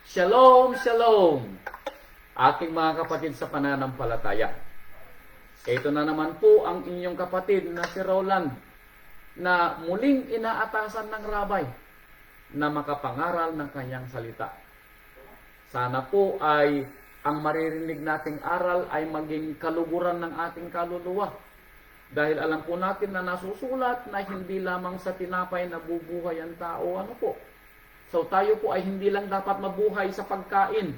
Shalom, shalom! Aking mga kapatid sa pananampalataya. Ito na naman po ang inyong kapatid na si Roland na muling inaatasan ng rabay na makapangaral ng kanyang salita. Sana po ay ang maririnig nating aral ay maging kaluguran ng ating kaluluwa. Dahil alam po natin na nasusulat na hindi lamang sa tinapay nabubuhay ang tao. Ano po? So tayo po ay hindi lang dapat mabuhay sa pagkain.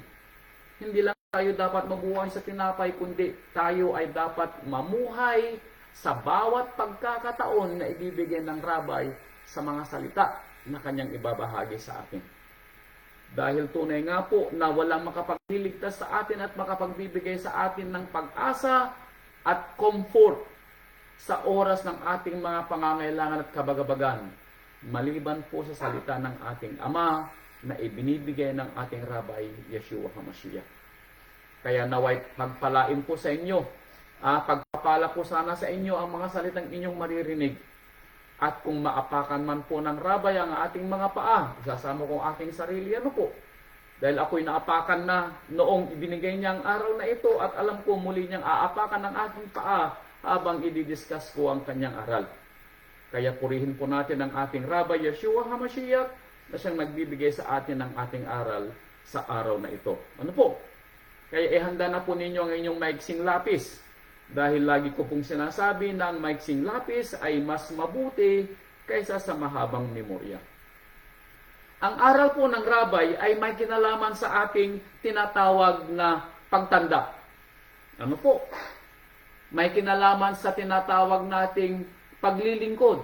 Hindi lang tayo dapat mabuhay sa tinapay, kundi tayo ay dapat mamuhay sa bawat pagkakataon na ibibigay ng rabay sa mga salita na kanyang ibabahagi sa atin. Dahil tunay nga po na walang makapagliligtas sa atin at makapagbibigay sa atin ng pag-asa at comfort sa oras ng ating mga pangangailangan at kabagabagan, maliban po sa salita ng ating Ama na ibinibigay ng ating Rabay, Yeshua HaMashiach. Kaya naway pagpalain po sa inyo, pagpapala po sana sa inyo ang mga salitang inyong maririnig. At kung maapakan man po ng Rabay ang ating mga paa, isasama ko ang aking sarili, ano po? Dahil ako'y naapakan na noong ibinigay niya ang araw na ito at alam ko muli niyang aapakan ng aking paa habang i-discuss ko ang kanyang aral. Kaya purihin po natin ang ating Rabay Yeshua HaMashiach na siyang nagbibigay sa atin ng ating aral sa araw na ito. Ano po? Kaya ihanda na po ninyo ang inyong maiksing lapis. Dahil lagi ko pong sinasabi na ang maiksing lapis ay mas mabuti kaysa sa mahabang memorya. Ang aral po ng Rabay ay may kinalaman sa ating tinatawag na pagtanda. Ano po? May kinalaman sa tinatawag nating paglilingkod.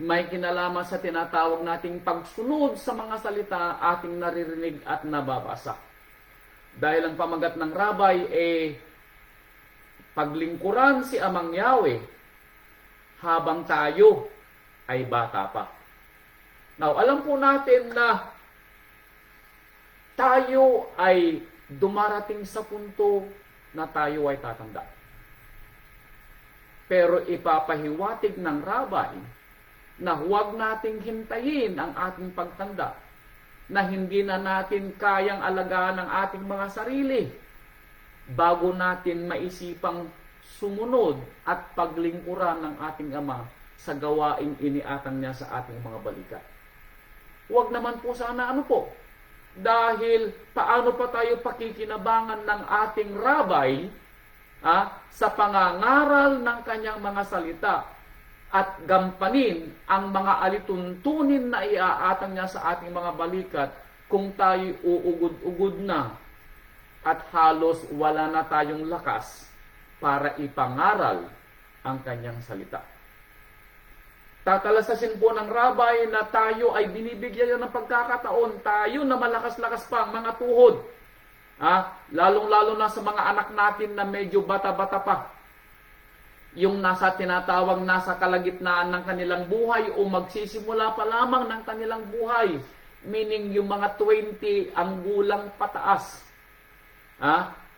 May kinalaman sa tinatawag nating pagsunod sa mga salita ating naririnig at nababasa. Dahil ang pamagat ng Rabay paglingkuran si Amang Yahweh habang tayo ay bata pa. Now, alam po natin na tayo ay dumarating sa punto na tayo ay tatanda. Pero ipapahiwatig ng Rabay na huwag nating hintayin ang ating pagtanda, na hindi na natin kayang alagaan ang ating mga sarili bago natin maisipang sumunod at paglingkuran ng ating Ama sa gawaing iniatang niya sa ating mga balikat. Huwag naman po sana ano po, dahil paano pa tayo pakikinabangan ng ating Rabay sa pangangaral ng kanyang mga salita at gampanin ang mga alituntunin na iaatang niya sa ating mga balikat kung tayo uugod-ugod na at halos wala na tayong lakas para ipangaral ang kanyang salita. Tatalasasin po ng Rabay na tayo ay binibigyan ng pagkakataon, tayo na malakas-lakas pa ang mga tuhod. Lalong-lalo na sa mga anak natin na medyo bata-bata pa. Yung nasa tinatawag nasa kalagitnaan ng kanilang buhay o magsisimula pa lamang ng kanilang buhay. Meaning yung mga 20 ang gulang pataas.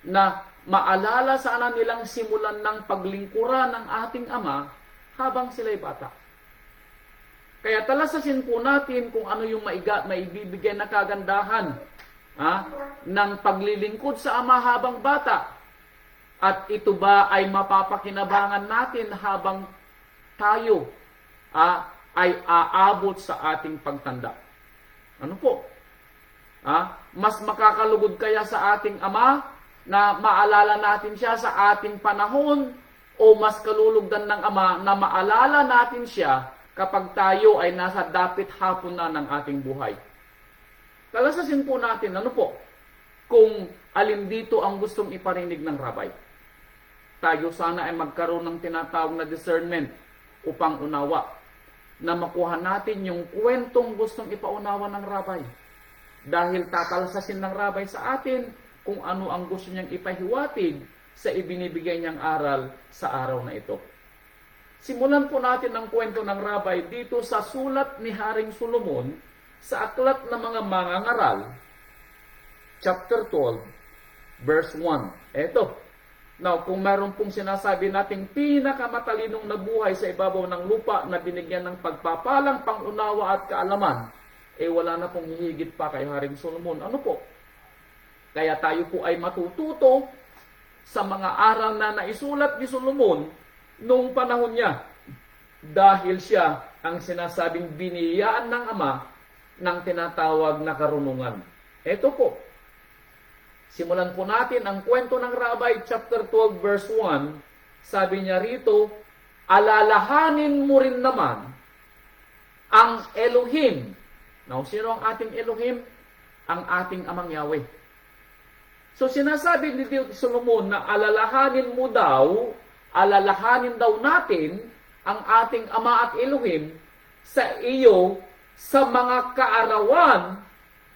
Na maalala sana nilang simulan ng paglingkuran ng ating Ama habang sila'y bata. Kaya talasasin po natin kung ano yung maibibigay na kagandahan ng paglilingkod sa Ama habang bata. At ito ba ay mapapakinabangan natin habang tayo ay aabot sa ating pagtanda? Ano po? Mas makakalugod kaya sa ating Ama na maalala natin siya sa ating panahon o mas kalulugdan ng Ama na maalala natin siya kapag tayo ay nasa dapit hapon na ng ating buhay? Talasasin po natin, ano po, kung alin dito ang gustong iparinig ng Rabay. Tayo sana ay magkaroon ng tinatawag na discernment upang unawa, na makuha natin yung kwentong gustong ipaunawa ng Rabay. Dahil tatalasasin ng Rabay sa atin kung ano ang gusto niyang ipahiwatig sa ibinibigay niyang aral sa araw na ito. Simulan po natin ang kwento ng Rabay dito sa sulat ni Haring Solomon sa Aklat ng mga Mangangaral, chapter 12, verse 1. Eto. Now, kung meron pong sinasabi nating pinakamatalinong nabuhay sa ibabaw ng lupa na binigyan ng pagpapalang pangunawa at kaalaman, wala na pong hihigit pa kay Haring Solomon. Ano po? Kaya tayo po ay matututo sa mga aral na naisulat ni Solomon noong panahon niya. Dahil siya ang sinasabing biniyaan ng Ama ng tinatawag na karunungan. Ito po. Simulan po natin ang kwento ng Rabbi, chapter 12, verse 1. Sabi niya rito, alalahanin mo rin naman ang Elohim. Now, sino ang ating Elohim? Ang ating Amang Yahweh. So, sinasabi ni Solomon na alalahanin daw natin ang ating Ama at Elohim sa iyo sa mga kaarawan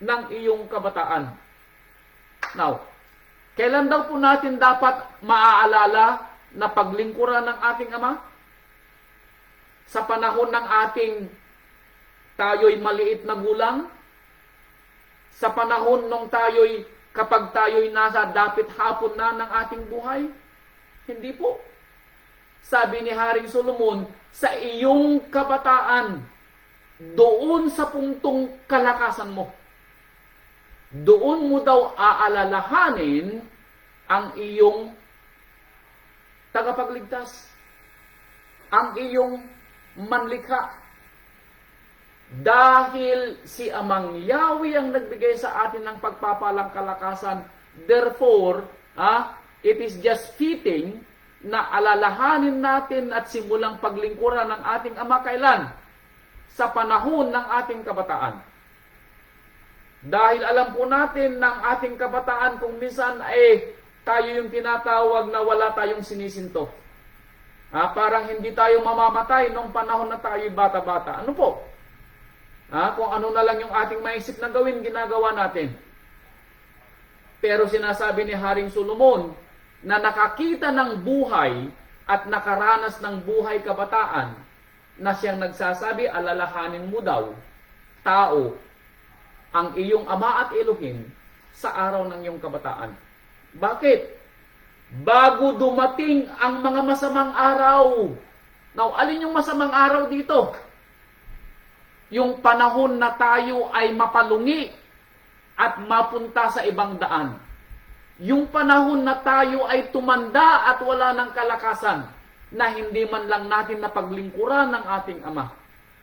ng iyong kabataan. Now, kailan daw po natin dapat maaalala na paglingkuran ng ating Ama? Sa panahon ng tayo'y maliit na gulang? Sa panahon nung kapag tayo'y nasa dapit hapon na ng ating buhay? Hindi po. Sabi ni Haring Solomon, sa iyong kabataan, doon sa puntong kalakasan mo, doon mo daw aalalahanin ang iyong tagapagligtas, ang iyong manlikha. Dahil si Amang Yahweh ang nagbigay sa atin ng pagpapalang kalakasan, therefore, it is just fitting na alalahanin natin at simulang paglingkuran ng ating Ama kailan? Sa panahon ng ating kabataan. Dahil alam po natin ng ating kabataan kung minsan tayo yung tinatawag na wala tayong sinisinto. Parang hindi tayo mamamatay nung panahon na tayo bata-bata. Ano po? Kung ano na lang yung ating maisip na gawin, ginagawa natin. Pero sinasabi ni Haring Solomon na nakakita ng buhay at nakaranas ng buhay kabataan na siyang nagsasabi, alalahanin mo daw, tao, ang iyong Ama at Elohim sa araw ng iyong kabataan. Bakit? Bago dumating ang mga masamang araw. Now, alin yung masamang araw dito? Yung panahon na tayo ay mapalungi at mapunta sa ibang daan. Yung panahon na tayo ay tumanda at wala ng kalakasan na hindi man lang natin napaglingkuran ng ating Ama.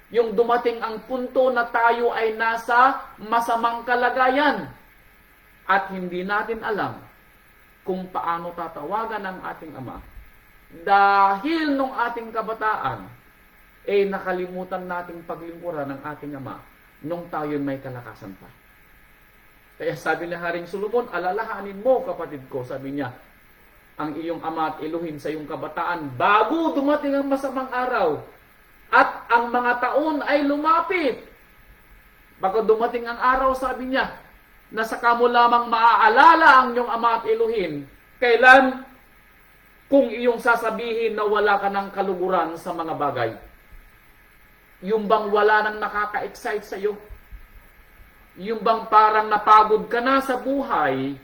Yung dumating ang punto na tayo ay nasa masamang kalagayan at hindi natin alam kung paano tatawagan ang ating Ama. Dahil nung ating kabataan, nakalimutan nating paglingkuran ng ating Ama nung tayo may kalakasan pa. Kaya sabi ni Haring Solomon, alalahanin mo, kapatid ko, sabi niya, ang iyong Ama at Elohim sa iyong kabataan bago dumating ang masamang araw at ang mga taon ay lumapit. Bago dumating ang araw, sabi niya, na saka mo lamang maaalala ang iyong Ama at Elohim. Kailan? Kung iyong sasabihin na wala ka ng kaluguran sa mga bagay. Yung bang wala nang nakaka-excite sa iyo? Yung bang parang napagod ka na sa buhay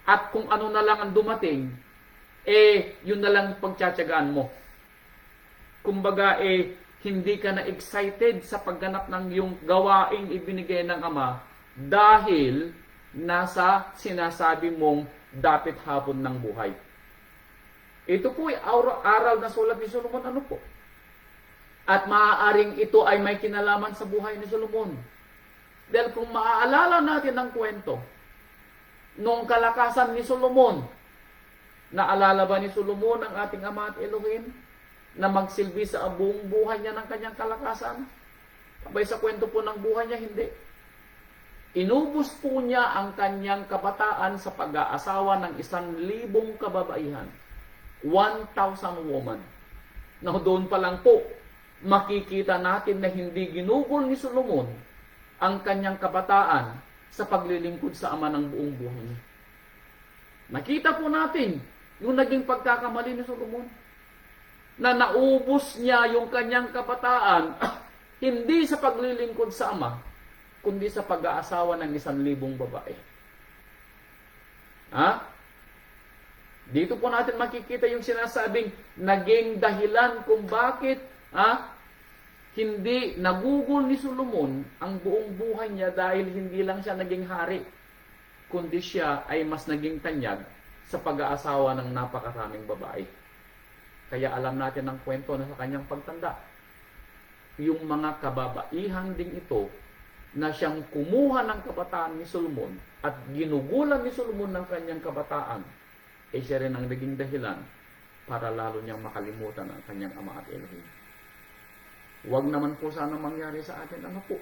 at kung ano na lang ang dumating, yun na lang pagtsatsagaan mo. Kumbaga, hindi ka na excited sa pagganap ng iyong gawaing ibinigay ng Ama dahil nasa sinasabi mong dapit hapon ng buhay. Ito po ay aral na sulat ni Solomon. Ano po? At maaaring ito ay may kinalaman sa buhay ni Solomon. Dahil kung maaalala natin ang kwento, noong kalakasan ni Solomon, naalala ba ni Solomon ang ating Ama at Elohim na magsilbi sa buong buhay niya ng kanyang kalakasan? Abay sa kwento po ng buhay niya, hindi. Inubos po niya ang kanyang kabataan sa pag-aasawa ng 1,000 kababaihan. 1,000 woman. Now doon pa lang po, makikita natin na hindi ginugol ni Solomon ang kanyang kabataan sa paglilingkod sa Ama ng buong buhay niya. Nakita po natin yung naging pagkakamali ni Solomon na naubos niya yung kanyang kabataan hindi sa paglilingkod sa Ama, kundi sa pag-aasawa ng 1,000 babae. Dito po natin makikita yung sinasabing naging dahilan kung bakit Hindi nagugol ni Solomon ang buong buhay niya dahil hindi lang siya naging hari, kundi siya ay mas naging tanyag sa pag-aasawa ng napakaraming babae. Kaya alam natin ang kwento na sa kanyang pagtanda. Yung mga kababaihan ding ito na siyang kumuha ng kabataan ni Solomon at ginugulan ni Solomon ng kanyang kabataan, eh siya rin ang naging dahilan para lalo niyang makalimutan ang kanyang ama at Elohim. Huwag naman po sana mangyari sa atin, ano po.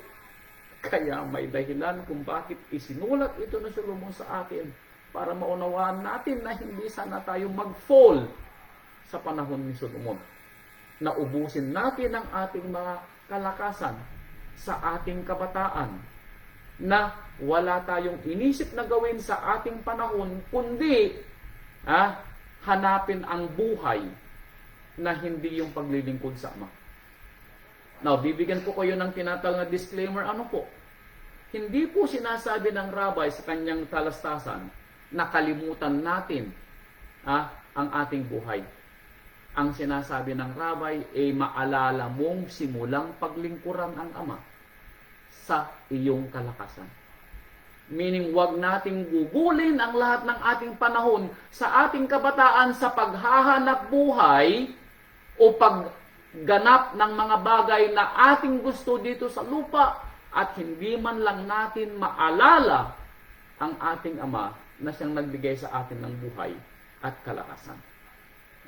Kaya may dahilan kung bakit isinulat ito ni Solomon sa atin para maunawaan natin na hindi sana tayo mag-fall sa panahon ni Solomon. Na ubusin natin ang ating mga kalakasan sa ating kabataan na wala tayong inisip na gawin sa ating panahon kundi hanapin ang buhay na hindi yung paglilingkod sa Ama. Now, bibigyan ko kayo ng tinatawag na disclaimer. Ano po? Hindi po sinasabi ng rabbi sa kanyang talastasan na kalimutan natin ang ating buhay. Ang sinasabi ng rabbi ay maalala mong simulang paglingkuran ang Ama sa iyong kalakasan. Meaning, wag nating gugulin ang lahat ng ating panahon sa ating kabataan sa paghahanap buhay o pagganap ng mga bagay na ating gusto dito sa lupa at hindi man lang natin maalala ang ating Ama na siyang nagbigay sa atin ng buhay at kalakasan.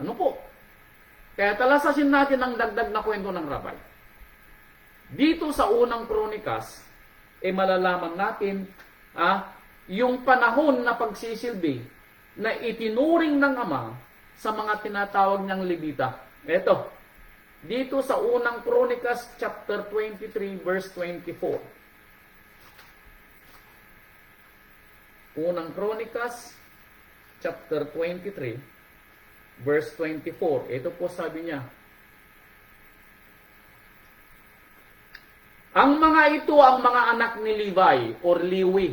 Ano po? Kaya talasasin natin ang dagdag na kwento ng rabbi. Dito sa unang Kronikas, malalaman natin yung panahon na pagsisilbi na itinuring ng Ama sa mga tinatawag niyang Levita. Ito, dito sa unang Kronikas chapter 23 verse 24. Unang Kronikas chapter 23 verse 24. Ito po sabi niya, ang mga ito ang mga anak ni Levi or Lewi,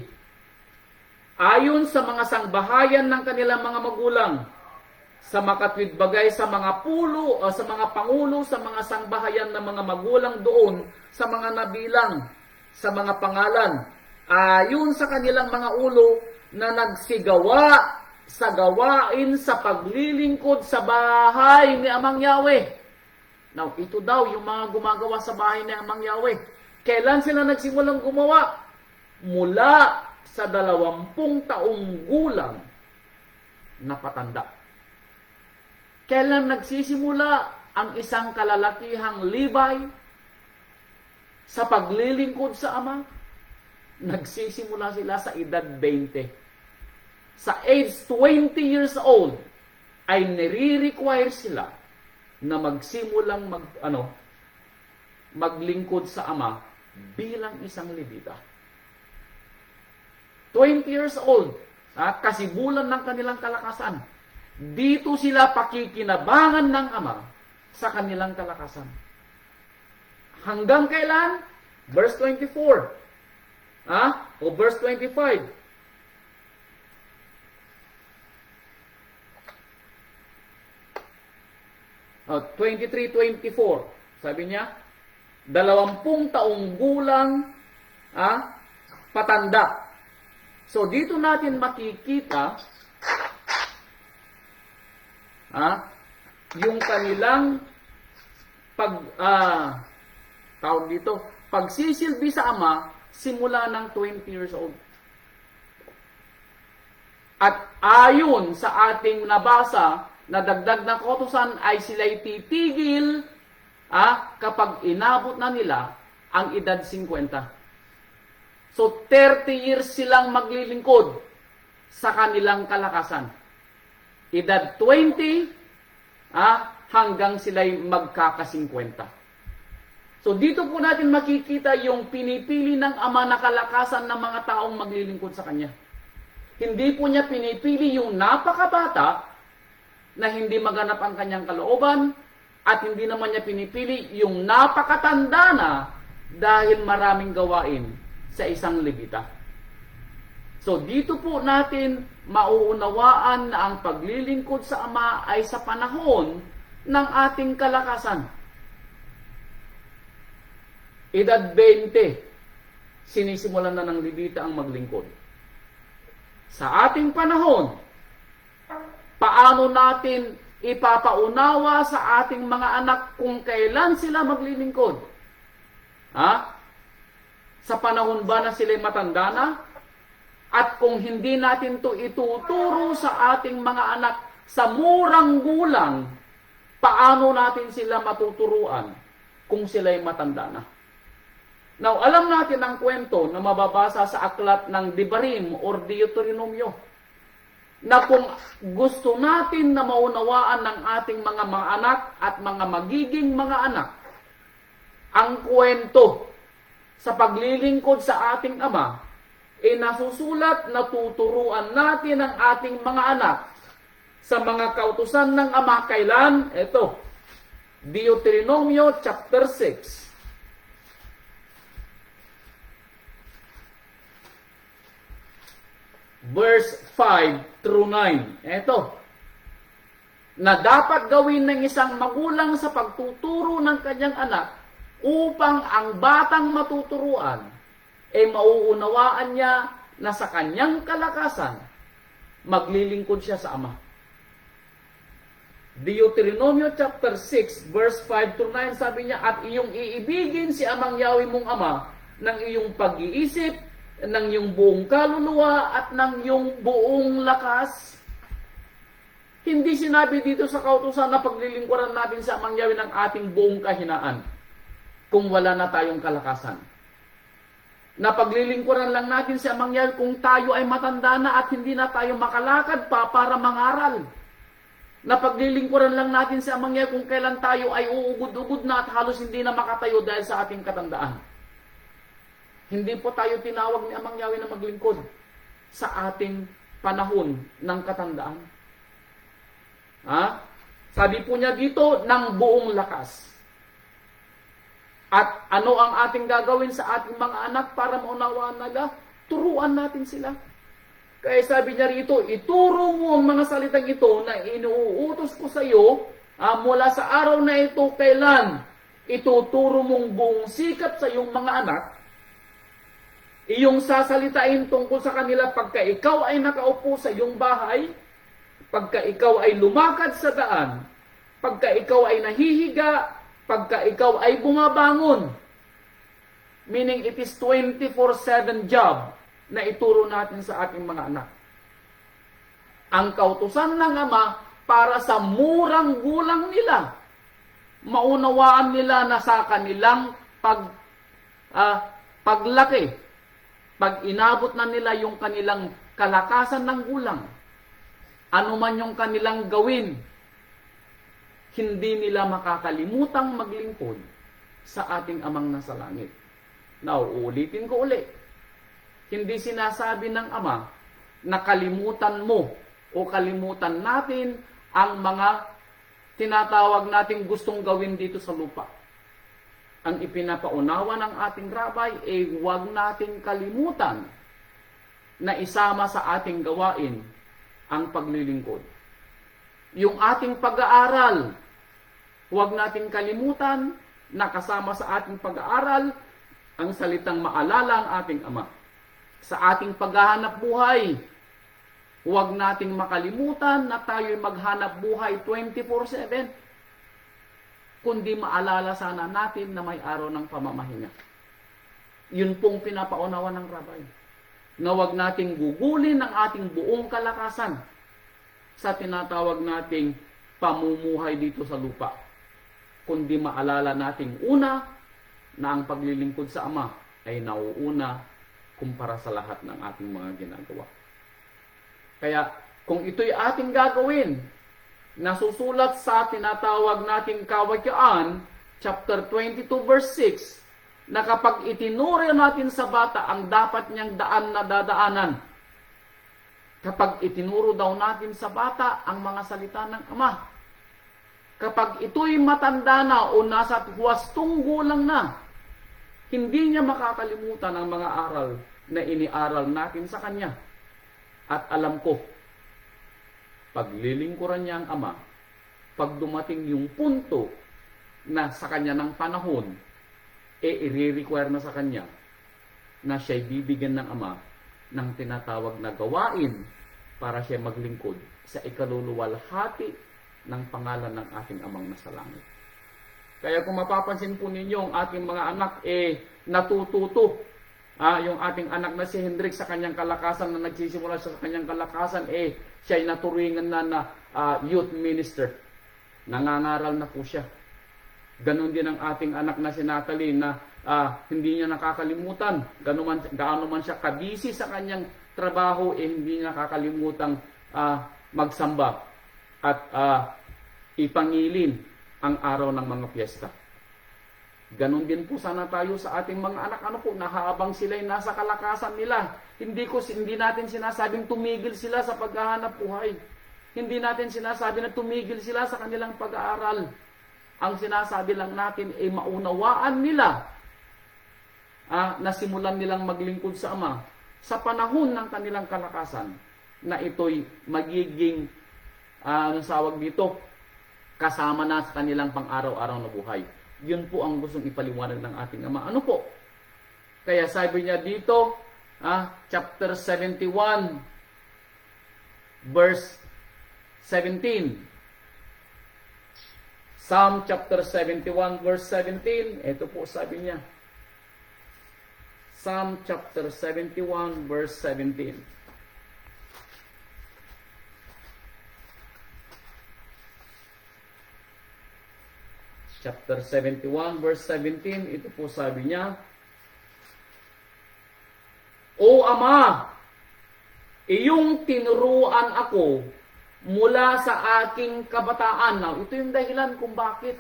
ayon sa mga sangbahayan ng kanilang mga magulang, sa makatwid bagay sa mga pulo o sa mga pangulo sa mga sangbahayan ng mga magulang doon, sa mga nabilang, sa mga pangalan, ayon sa kanilang mga ulo na nagsigawa sa gawain sa paglilingkod sa bahay ni Amang Yahweh. Now, ito daw yung mga gumagawa sa bahay ni Amang Yahweh. Kailan sila nagsimulang gumawa? Mula sa 20 taong gulang na patanda. Kailan nagsisimula ang isang kalalakihang Levi sa paglilingkod sa Ama? Nagsisimula sila sa edad 20. Sa age 20 years old, ay nire-require sila na magsimulang maglingkod sa Ama bilang isang Levita. 20 years old, kasibulan ng kanilang kalakasan. Dito sila pakikinabangan ng Ama sa kanilang kalakasan. Hanggang kailan? Verse 24. O verse 25. 23-24. Sabi niya, 20 taong gulang, patanda. So, dito natin makikita, yung kanilang pagsisilbi sa Ama, simula ng 20 years old. At ayon sa ating nabasa, na dagdag na kautusan ay sila'y titigil kapag inabot na nila ang edad 50. So, 30 years silang maglilingkod sa kanilang kalakasan. Edad 20 hanggang sila'y magkaka-50. So, dito po natin makikita yung pinipili ng Ama na kalakasan ng mga taong maglilingkod sa Kanya. Hindi po niya pinipili yung napakabata na hindi maganap ang kanyang kalooban, at hindi naman niya pinipili yung napakatanda na dahil maraming gawain sa isang Levita. So dito po natin mauunawaan na ang paglilingkod sa Ama ay sa panahon ng ating kalakasan. edad 20, sinisimulan na ng Levita ang maglingkod. Sa ating panahon, paano natin ipapaunawa sa ating mga anak kung kailan sila maglilingkod? Sa panahon ba na sila matanda na? At kung hindi natin to ituturo sa ating mga anak sa murang gulang, paano natin sila matuturuan kung sila'y matanda na? Now, alam natin ang kwento na mababasa sa aklat ng Devarim or Deuteronomio, na kung gusto natin na maunawaan ng ating mga anak at mga magiging mga anak ang kwento sa paglilingkod sa ating Ama, nasusulat na tuturuan natin ang ating mga anak sa mga kautusan ng Ama. Kailan? Ito, Deuteronomio chapter 6. Verse 5 through 9. Ito, na dapat gawin ng isang magulang sa pagtuturo ng kanyang anak upang ang batang matuturuan mauunawaan niya na sa kanyang kalakasan maglilingkod siya sa Ama. Deuteronomio chapter 6 verse 5 to 9, sabi niya, at iyong iibigin si Amang Yahweh mong Ama ng iyong pag-iisip, ng iyong buong kaluluwa at ng iyong buong lakas. Hindi sinabi dito sa kautusan na paglilingkuran natin sa Amang Yahweh ng ating buong kahinaan kung wala na tayong kalakasan. Na paglilingkuran lang natin si Amang Yahweh kung tayo ay matanda na at hindi na tayo makalakad pa para mangaral. Na paglilingkuran lang natin si Amang Yahweh kung kailan tayo ay uugod-ugod na at halos hindi na makatayo dahil sa ating katandaan. Hindi po tayo tinawag ni Amang Yahweh na maglingkod sa ating panahon ng katandaan. Sabi po niya dito, ng buong lakas. At ano ang ating gagawin sa ating mga anak para maunawaan nila? Turuan natin sila. Kaya sabi niya rito, ituro mo ang mga salitang ito na inuutos ko sa iyo mula sa araw na ito kailan ituturo mong buong sikap sa iyong mga anak. Iyong sasalitain tungkol sa kanila pagka ikaw ay nakaupo sa iyong bahay, pagka ikaw ay lumakad sa daan, pagka ikaw ay nahihiga, pagka ikaw ay bumabangon. Meaning it is 24/7 job na ituro natin sa ating mga anak. Ang kautusan ng Ama para sa murang gulang nila. Maunawaan nila na sa kanilang paglaki, pag inabot na nila yung kanilang kalakasan ng gulang, ano man yung kanilang gawin, hindi nila makakalimutang maglingkod sa ating Amang nasa langit. Now, uulitin ko ulit. Hindi sinasabi ng Ama na kalimutan mo o kalimutan natin ang mga tinatawag nating gustong gawin dito sa lupa. Ang ipinapaunawa ng ating rabay huwag nating kalimutan na isama sa ating gawain ang paglilingkod. Yung ating pag-aaral, huwag nating kalimutan na kasama sa ating pag-aaral ang salitang maalala ang ating Ama. Sa ating paghahanap buhay, huwag nating makalimutan na tayo'y maghanap buhay 24/7. Kundi maalala sana natin na may araw ng pamamahinga. Yun pong pinapaunawa ng rabay. Na huwag nating gugulin ang ating buong kalakasan sa tinatawag nating pamumuhay dito sa lupa. Kundi maalala nating una na ang paglilingkod sa Ama ay nauuna kumpara sa lahat ng ating mga ginagawa. Kaya kung ito'y ating gagawin, nasusulat sa tinatawag nating Kawikaan, chapter 22 verse 6, na kapag itinuro natin sa bata ang dapat niyang daan na dadaanan, kapag itinuro daw natin sa bata ang mga salita ng Ama, kapag ito'y matanda na o nasa huwastong gulang na, hindi niya makakalimutan ang mga aral na iniaral natin sa kanya. At alam ko, paglilingkuran niya ang Ama, pag dumating yung punto na sa kanya ng panahon, i-require na sa kanya na siya'y bibigyan ng ama ng tinatawag na gawain para siya maglingkod sa ikaluluwalhati ng pangalan ng ating amang nasa langit. Kaya kung mapapansin po ninyo, ang ating mga anak natututo. Yung ating anak na si Hendrik sa kanyang kalakasan na nagsisimula sa kanyang kalakasan, siya ay naturingan na youth minister. Nangangaral na po siya. Ganon din ang ating anak na si Natalie na hindi niya nakakalimutan. Gaano man siya kabisi sa kanyang trabaho, hindi niya nakakalimutang magsamba at ipangilin ang araw ng mga piyesta. Ganon din po sana tayo sa ating mga anak. Na habang sila'y nasa kalakasan nila, hindi natin sinasabing tumigil sila sa paghahanap buhay. Hindi natin sinasabi na tumigil sila sa kanilang pag-aaral. Ang sinasabi lang natin ay maunawaan nila na simulan nilang maglingkod sa Ama sa panahon ng kanilang kalakasan na ito'y magiging kasama na sa kanilang pang-araw-araw na buhay. Yun po ang gustong ipaliwanag ng ating Ama. Ano po? Kaya sabi niya dito, chapter 71, verse 17. Psalm chapter 71, verse 17. Ito po sabi niya. Psalm chapter 71, verse 17. Chapter 71, verse 17, ito po sabi niya, O Ama, iyong tinuruan ako mula sa aking kabataan. Now, ito yung dahilan kung bakit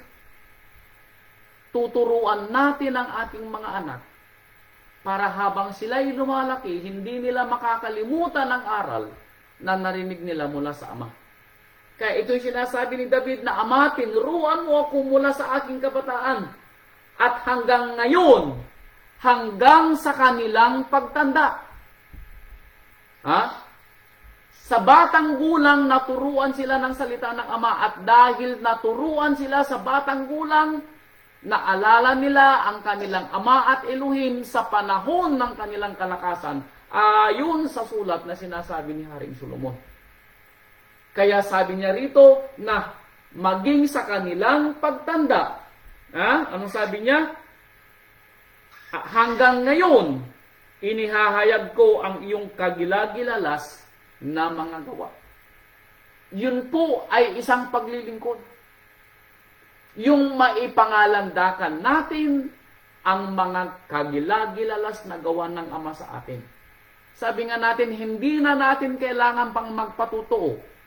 tuturuan natin ang ating mga anak para habang sila'y lumalaki, hindi nila makakalimutan ang aral na narinig nila mula sa Ama. Kaya ito yung sinasabi ni David na, Ama, tinuruan mo ako mula sa aking kabataan at hanggang ngayon, hanggang sa kanilang pagtanda. Sa batang gulang, naturuan sila ng salita ng Ama at dahil naturuan sila sa batang gulang, naalala nila ang kanilang Ama at Elohim sa panahon ng kanilang kalakasan ayon sa sulat na sinasabi ni Haring Solomon. Kaya sabi niya rito na maging sa kanilang pagtanda. Anong sabi niya? Hanggang ngayon, inihahayag ko ang iyong kagilagilalas na mga gawa. Yun po ay isang paglilingkod. Yung maipangalandakan natin ang mga kagilagilalas na gawa ng Ama sa atin. Sabi nga natin, hindi na natin kailangan pang magpatutuo.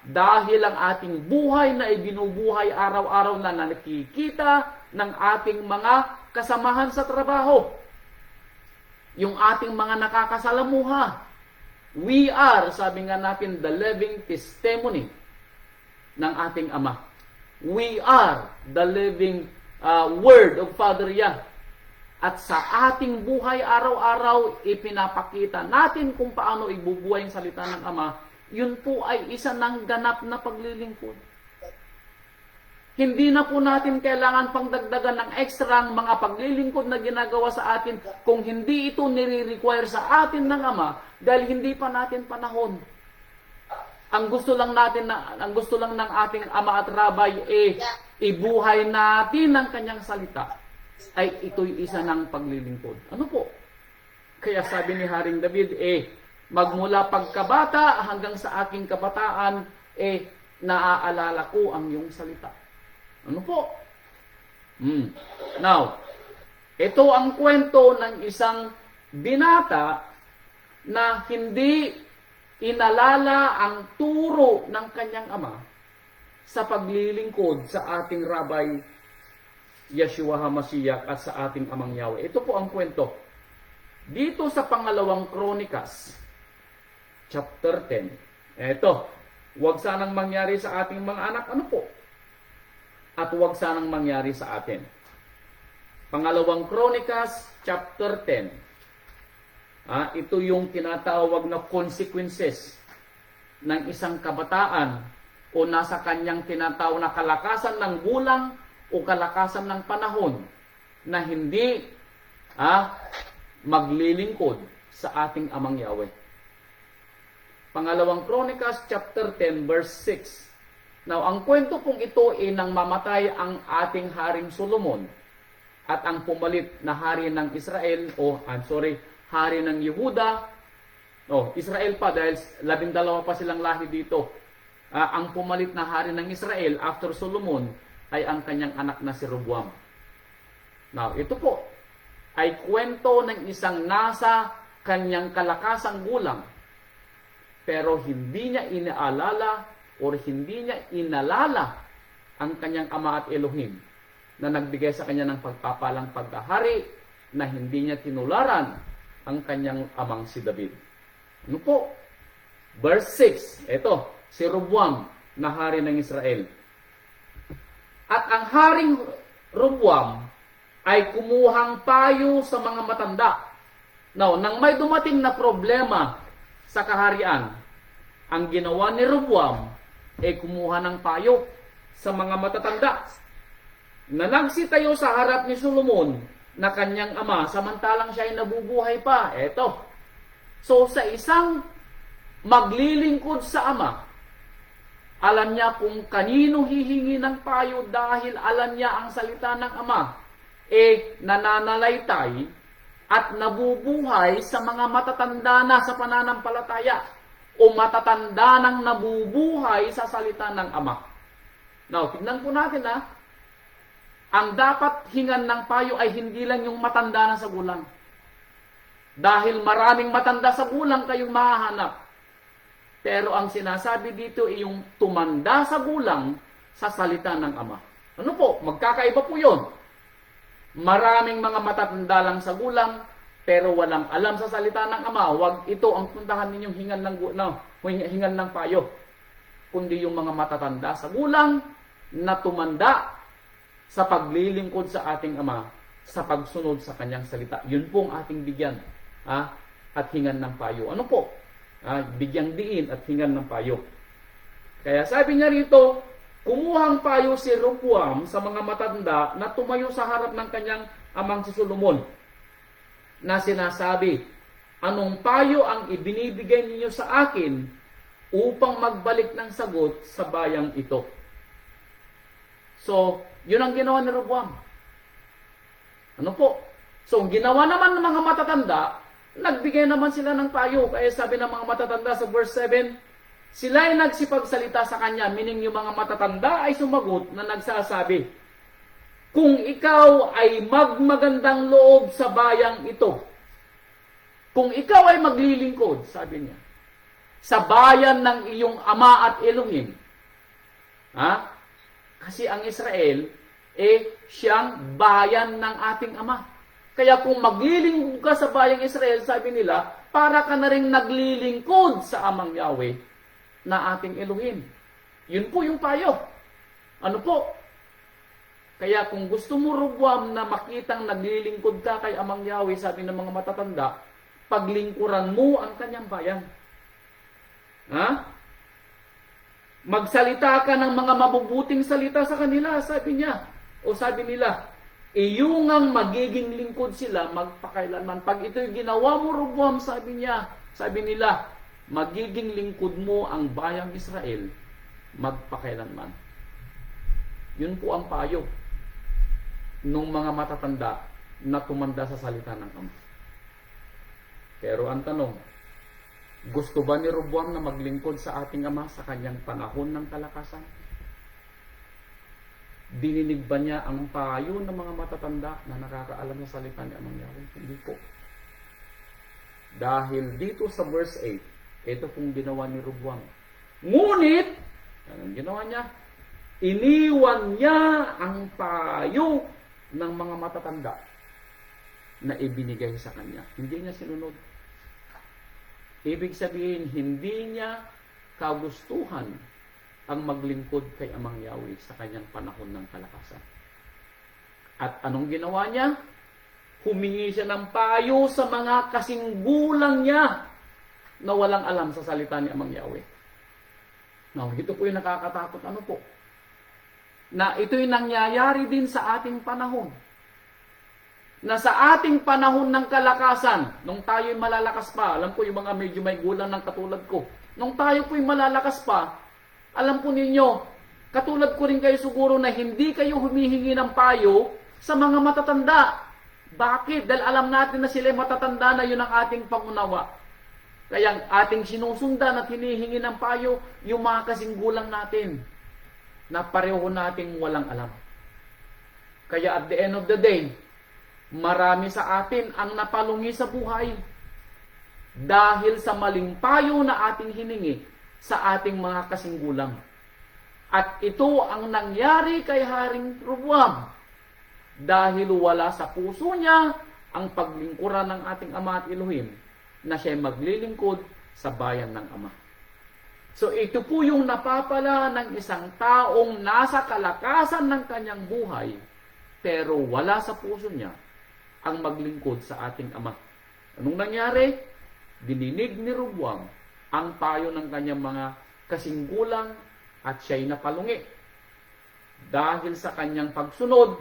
Dahil ang ating buhay na ibinubuhay araw-araw na nakikita ng ating mga kasamahan sa trabaho. Yung ating mga nakakasalamuha. We are, sabi nga natin, the living testimony ng ating Ama. We are the living word of Father Yah. At sa ating buhay araw-araw, ipinapakita natin kung paano ibubuhay ang salita ng Ama. Yun po ay isa ng ganap na paglilingkod. Hindi na po natin kailangan pang dagdagan ng extra ang mga paglilingkod na ginagawa sa atin kung hindi ito nire-require sa atin ng Ama dahil hindi pa natin panahon. Ang gusto lang ng ating Ama at Rabay ibuhay natin ang kanyang salita ay ito'y isa ng paglilingkod. Ano po? Kaya sabi ni Haring David, magmula pagkabata hanggang sa aking kabataan, naaalala ko ang iyong salita. Ano po? Now, ito ang kwento ng isang binata na hindi inalala ang turo ng kanyang ama sa paglilingkod sa ating Rabay Yeshua HaMashiach at sa ating Amang Yahweh. Ito po ang kwento. Dito sa pangalawang Kronikas, chapter 10. Eto, huwag sanang mangyari sa ating mga anak. Ano po? At huwag sanang mangyari sa atin. Pangalawang Kronikas, chapter 10. Ito yung tinatawag na consequences ng isang kabataan o nasa kanyang tinatawag na kalakasan ng gulang o kalakasan ng panahon na hindi maglilingkod sa ating amang Yahweh. Pangalawang Chronicles chapter 10 verse 6. Now, ang kwento pong ito ay nang mamatay ang ating Haring Solomon at ang pumalit na hari ng Israel, hari ng Yehuda, Israel pa dahil 12 pa silang lahi dito. Ang pumalit na hari ng Israel after Solomon ay ang kanyang anak na si Roboam. Now, ito po ay kwento ng isang nasa kanyang kalakasang gulang, pero hindi niya inaalala o hindi niya inalala ang kanyang ama at Elohim na nagbigay sa kanya ng pagpapalang pagkahari na hindi niya tinularan ang kanyang amang si David. Ano po? Verse 6, ito, si Roboam na hari ng Israel. At ang haring Roboam ay kumuhang payo sa mga matanda. Now, nang may dumating na problema sa kaharian, ang ginawa ni Roboam ay kumuha ng payo sa mga matatanda na nagsitayo sa harap ni Solomon na kanyang ama samantalang siya ay nabubuhay pa. Eto. So, sa isang maglilingkod sa ama, alam niya kung kanino hihingi ng payo dahil alam niya ang salita ng ama nananalaytay at nabubuhay sa mga matatanda na sa pananampalataya o matatanda nang nabubuhay sa salita ng ama. Now, tignan po natin ang dapat hingan ng payo ay hindi lang yung matanda na sa gulang. Dahil maraming matanda sa gulang kayong mahahanap. Pero ang sinasabi dito ay yung tumanda sa gulang sa salita ng ama. Ano po? Magkakaiba po yun. Maraming mga matatanda lang sa gulang, pero walang alam sa salita ng ama. Huwag ito ang puntahan ninyong hingan ng payo. Kundi yung mga matatanda sa gulang na tumanda sa paglilingkod sa ating ama, sa pagsunod sa kanyang salita. Yun po ang ating bigyan at hingan ng payo. Ano po? Bigyang diin at hingan ng payo. Kaya sabi niya rito, kumuhang payo si Roboam sa mga matanda na tumayo sa harap ng kanyang amang si Solomon na sinasabi, anong payo ang ibinibigay ninyo sa akin upang magbalik ng sagot sa bayang ito? So, yun ang ginawa ni Roboam. Ano po? So, ginawa naman ng mga matatanda, nagbigay naman sila ng payo. Kaya sabi ng mga matatanda sa verse 7, sila ay nagsipagsalita sa kanya, meaning yung mga matatanda ay sumagot na nagsasabi, kung ikaw ay magmagandang loob sa bayang ito, kung ikaw ay maglilingkod, sabi niya, sa bayan ng iyong ama at Elohim, kasi ang Israel, siyang bayan ng ating ama. Kaya kung maglilingkod ka sa bayang Israel, sabi nila, para ka na rin naglilingkod sa amang Yahweh na ating Elohim. Yun po yung payo. Ano po? Kaya kung gusto mo, Roboam, na makitang naglilingkod ka kay amang Yahweh, sabi ng mga matatanda, paglingkuran mo ang kanyang bayan. Magsalita ka ng mga mabubuting salita sa kanila, sabi niya. O sabi nila, iyong ang magiging lingkod sila magpakailanman. Pag ito'y ginawa mo, Roboam, sabi nila, magiging lingkod mo ang bayang Israel magpakailanman. Yun po ang payo nung mga matatanda na tumanda sa salita ng ama. Pero ang tanong, gusto ba ni Roboam na maglingkod sa ating ama sa kanyang panahon ng kalakasan? Dininig ba niya ang payo ng mga matatanda na nakakaalam sa salita ni amang Yahweh? Hindi po. Dahil dito sa verse 8, ito pong ginawa ni Roboam. Ngunit, anong ginawa niya? Iniwan niya ang payo ng mga matatanda na ibinigay sa kanya. Hindi niya sinunod. Ibig sabihin, hindi niya kagustuhan ang maglingkod kay amang Yahweh sa kanyang panahon ng kalakasan. At anong ginawa niya? Humingi siya ng payo sa mga kasing gulang niya na walang alam sa salita ni amang Yahweh. Now, ito po yung nakakatakot. Ano po? Na ito'y nangyayari din sa ating panahon. na sa ating panahon ng kalakasan, nung tayo'y malalakas pa, alam ko yung mga medyo may gulang ng katulad ko, nung tayo po'y malalakas pa, alam po ninyo, katulad ko rin kayo siguro na hindi kayo humihingi ng payo sa mga matatanda. Bakit? Dahil alam natin na sila matatanda na yun ang ating pangunawa. Kaya ating sinusundan at hinihingi ng payo yung mga kasing gulang natin na pareho nating walang alam. Kaya at the end of the day, marami sa atin ang napalungi sa buhay dahil sa maling payo na ating hiningi sa ating mga kasing gulang. At ito ang nangyari kay Haring Roboam dahil wala sa puso niya ang paglingkuran ng ating Ama at Elohim na siya maglilingkod sa bayan ng Ama. So ito po yung napapala ng isang taong nasa kalakasan ng kanyang buhay pero wala sa puso niya ang maglingkod sa ating Ama. Anong nangyari? Dininig ni Roboam ang payo ng kanyang mga kasinggulang at siya'y napalungi. Dahil sa kanyang pagsunod,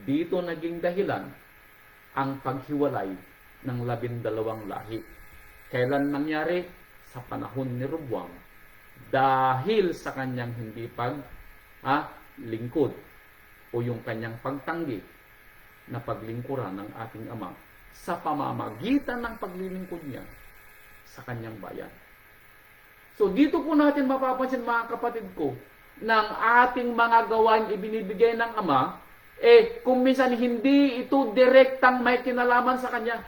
dito naging dahilan ang paghiwalay ng 12 lahi. Kailan nangyari? Sa panahon ni Roboam. Dahil sa kanyang hindi lingkod o yung kanyang pagtanggi na paglingkuran ng ating Ama sa pamamagitan ng paglilingkod niya sa kanyang bayan. So dito po natin mapapansin mga kapatid ko, ng ating mga gawain ibinibigay ng Ama, kung minsan hindi ito direktang may kinalaman sa kanya.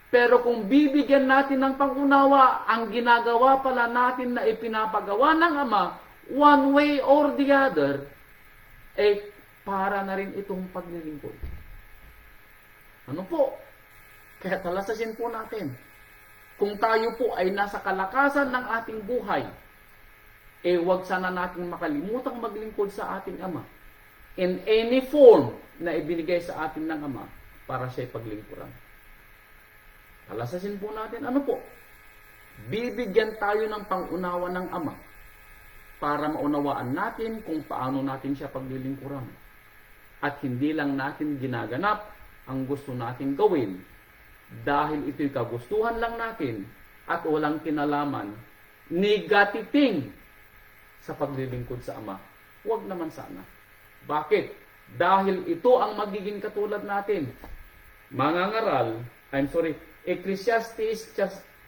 Pero kung bibigyan natin ng pangunawa, ang ginagawa pala natin na ipinapagawa ng Ama, one way or the other, para na rin itong paglilingkod. Ano po? Kaya talasasin po natin. Kung tayo po ay nasa kalakasan ng ating buhay, huwag sana natin makalimutang maglingkod sa ating Ama in any form na ibinigay sa atin ng Ama para siya'y paglingkuran. Talasasin po natin, ano po? Bibigyan tayo ng pangunawa ng Ama para maunawaan natin kung paano natin siya paglilingkuran. At hindi lang natin ginaganap ang gusto nating gawin dahil ito'y kagustuhan lang natin at walang kinalaman, negatiting sa paglilingkod sa Ama. Huwag naman sana. Bakit? Dahil ito ang magiging katulad natin. Ecclesiastes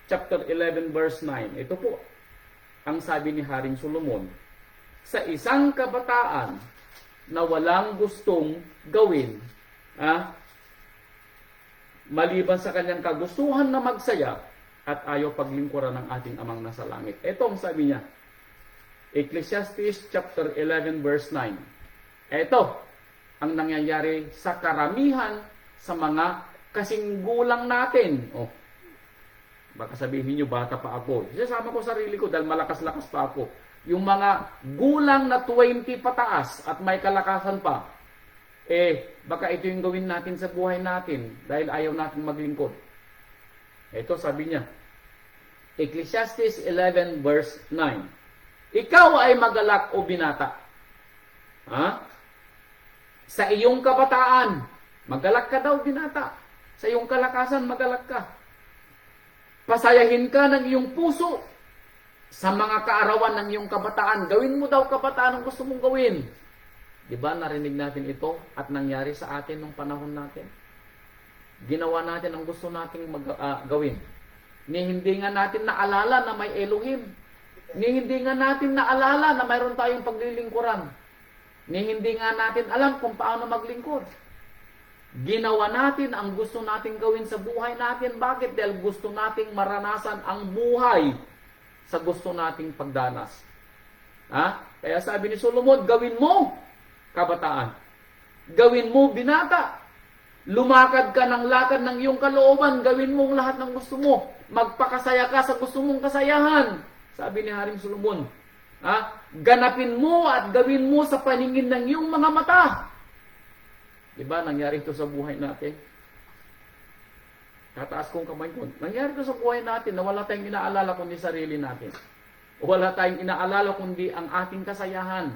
chapter 11 verse 9. Ito po ang sabi ni Haring Solomon. Sa isang kabataan na walang gustong gawin, maliban sa kanyang kagustuhan na magsaya at ayaw paglingkuran ng ating Amang nasa langit. Ito ang sabi niya. Ecclesiastes chapter 11 verse 9. Ito ang nangyayari sa karamihan sa mga kasinggulang natin. Baka sabihin niyo, bata pa ako. Isasama ko sarili ko dahil malakas-lakas pa ako. Yung mga gulang na 20 pataas at may kalakasan pa, baka ito yung gawin natin sa buhay natin dahil ayaw natin maglingkod. Ito sabi niya, Ecclesiastes 11 verse 9. Ikaw ay magalak o binata. Sa iyong kabataan, magalak ka daw binata. Sa iyong kalakasan, magalak ka. Pasayahin ka ng iyong puso sa mga kaarawan ng iyong kabataan. Gawin mo daw kabataan ang gusto mong gawin. Diba, narinig natin ito at nangyari sa atin nung panahon natin. Ginawa natin ang gusto nating gawin. Ni hindi nga natin naalala na may Elohim. Ni hindi nga natin naalala na mayroon tayong paglilingkuran. Ni hindi nga natin alam kung paano maglingkod. Ginawa natin ang gusto nating gawin sa buhay natin. Bakit? Dahil gusto nating maranasan ang buhay sa gusto nating pagdanas. Kaya sabi ni Solomon, gawin mo kabataan. Gawin mo binata. Lumakad ka ng lakad ng iyong kalooban. Gawin mo lahat ng gusto mo. Magpakasaya ka sa gusto mong kasayahan. Sabi ni Haring Solomon. Ganapin mo at gawin mo sa paningin ng iyong mga mata. Diba? Nangyari ito sa buhay natin. Tataas kong kamay ko. Nangyari ito sa buhay natin na wala tayong inaalala kundi sarili natin. Wala tayong inaalala kundi ang ating kasayahan.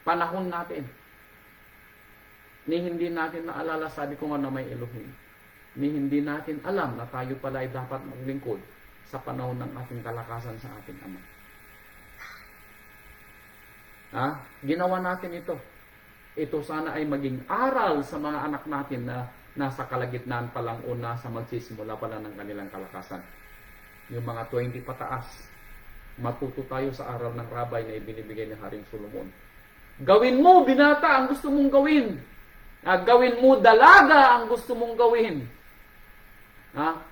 Panahon natin. Ni hindi natin naalala, sabi ko nga na may Elohim. Ni hindi natin alam na tayo pala ay dapat maglingkod sa panahon ng ating kalakasan sa ating Ama. Ginawa natin ito. Ito sana ay maging aral sa mga anak natin na nasa kalagitnaan pa lang o nasa magsisimula pa lang ng kanilang kalakasan. Yung mga 20 pataas, matuto tayo sa aral ng rabay na ibinibigay ni Haring Solomon. Gawin mo, binata, ang gusto mong gawin. Gawin mo, dalaga, ang gusto mong gawin.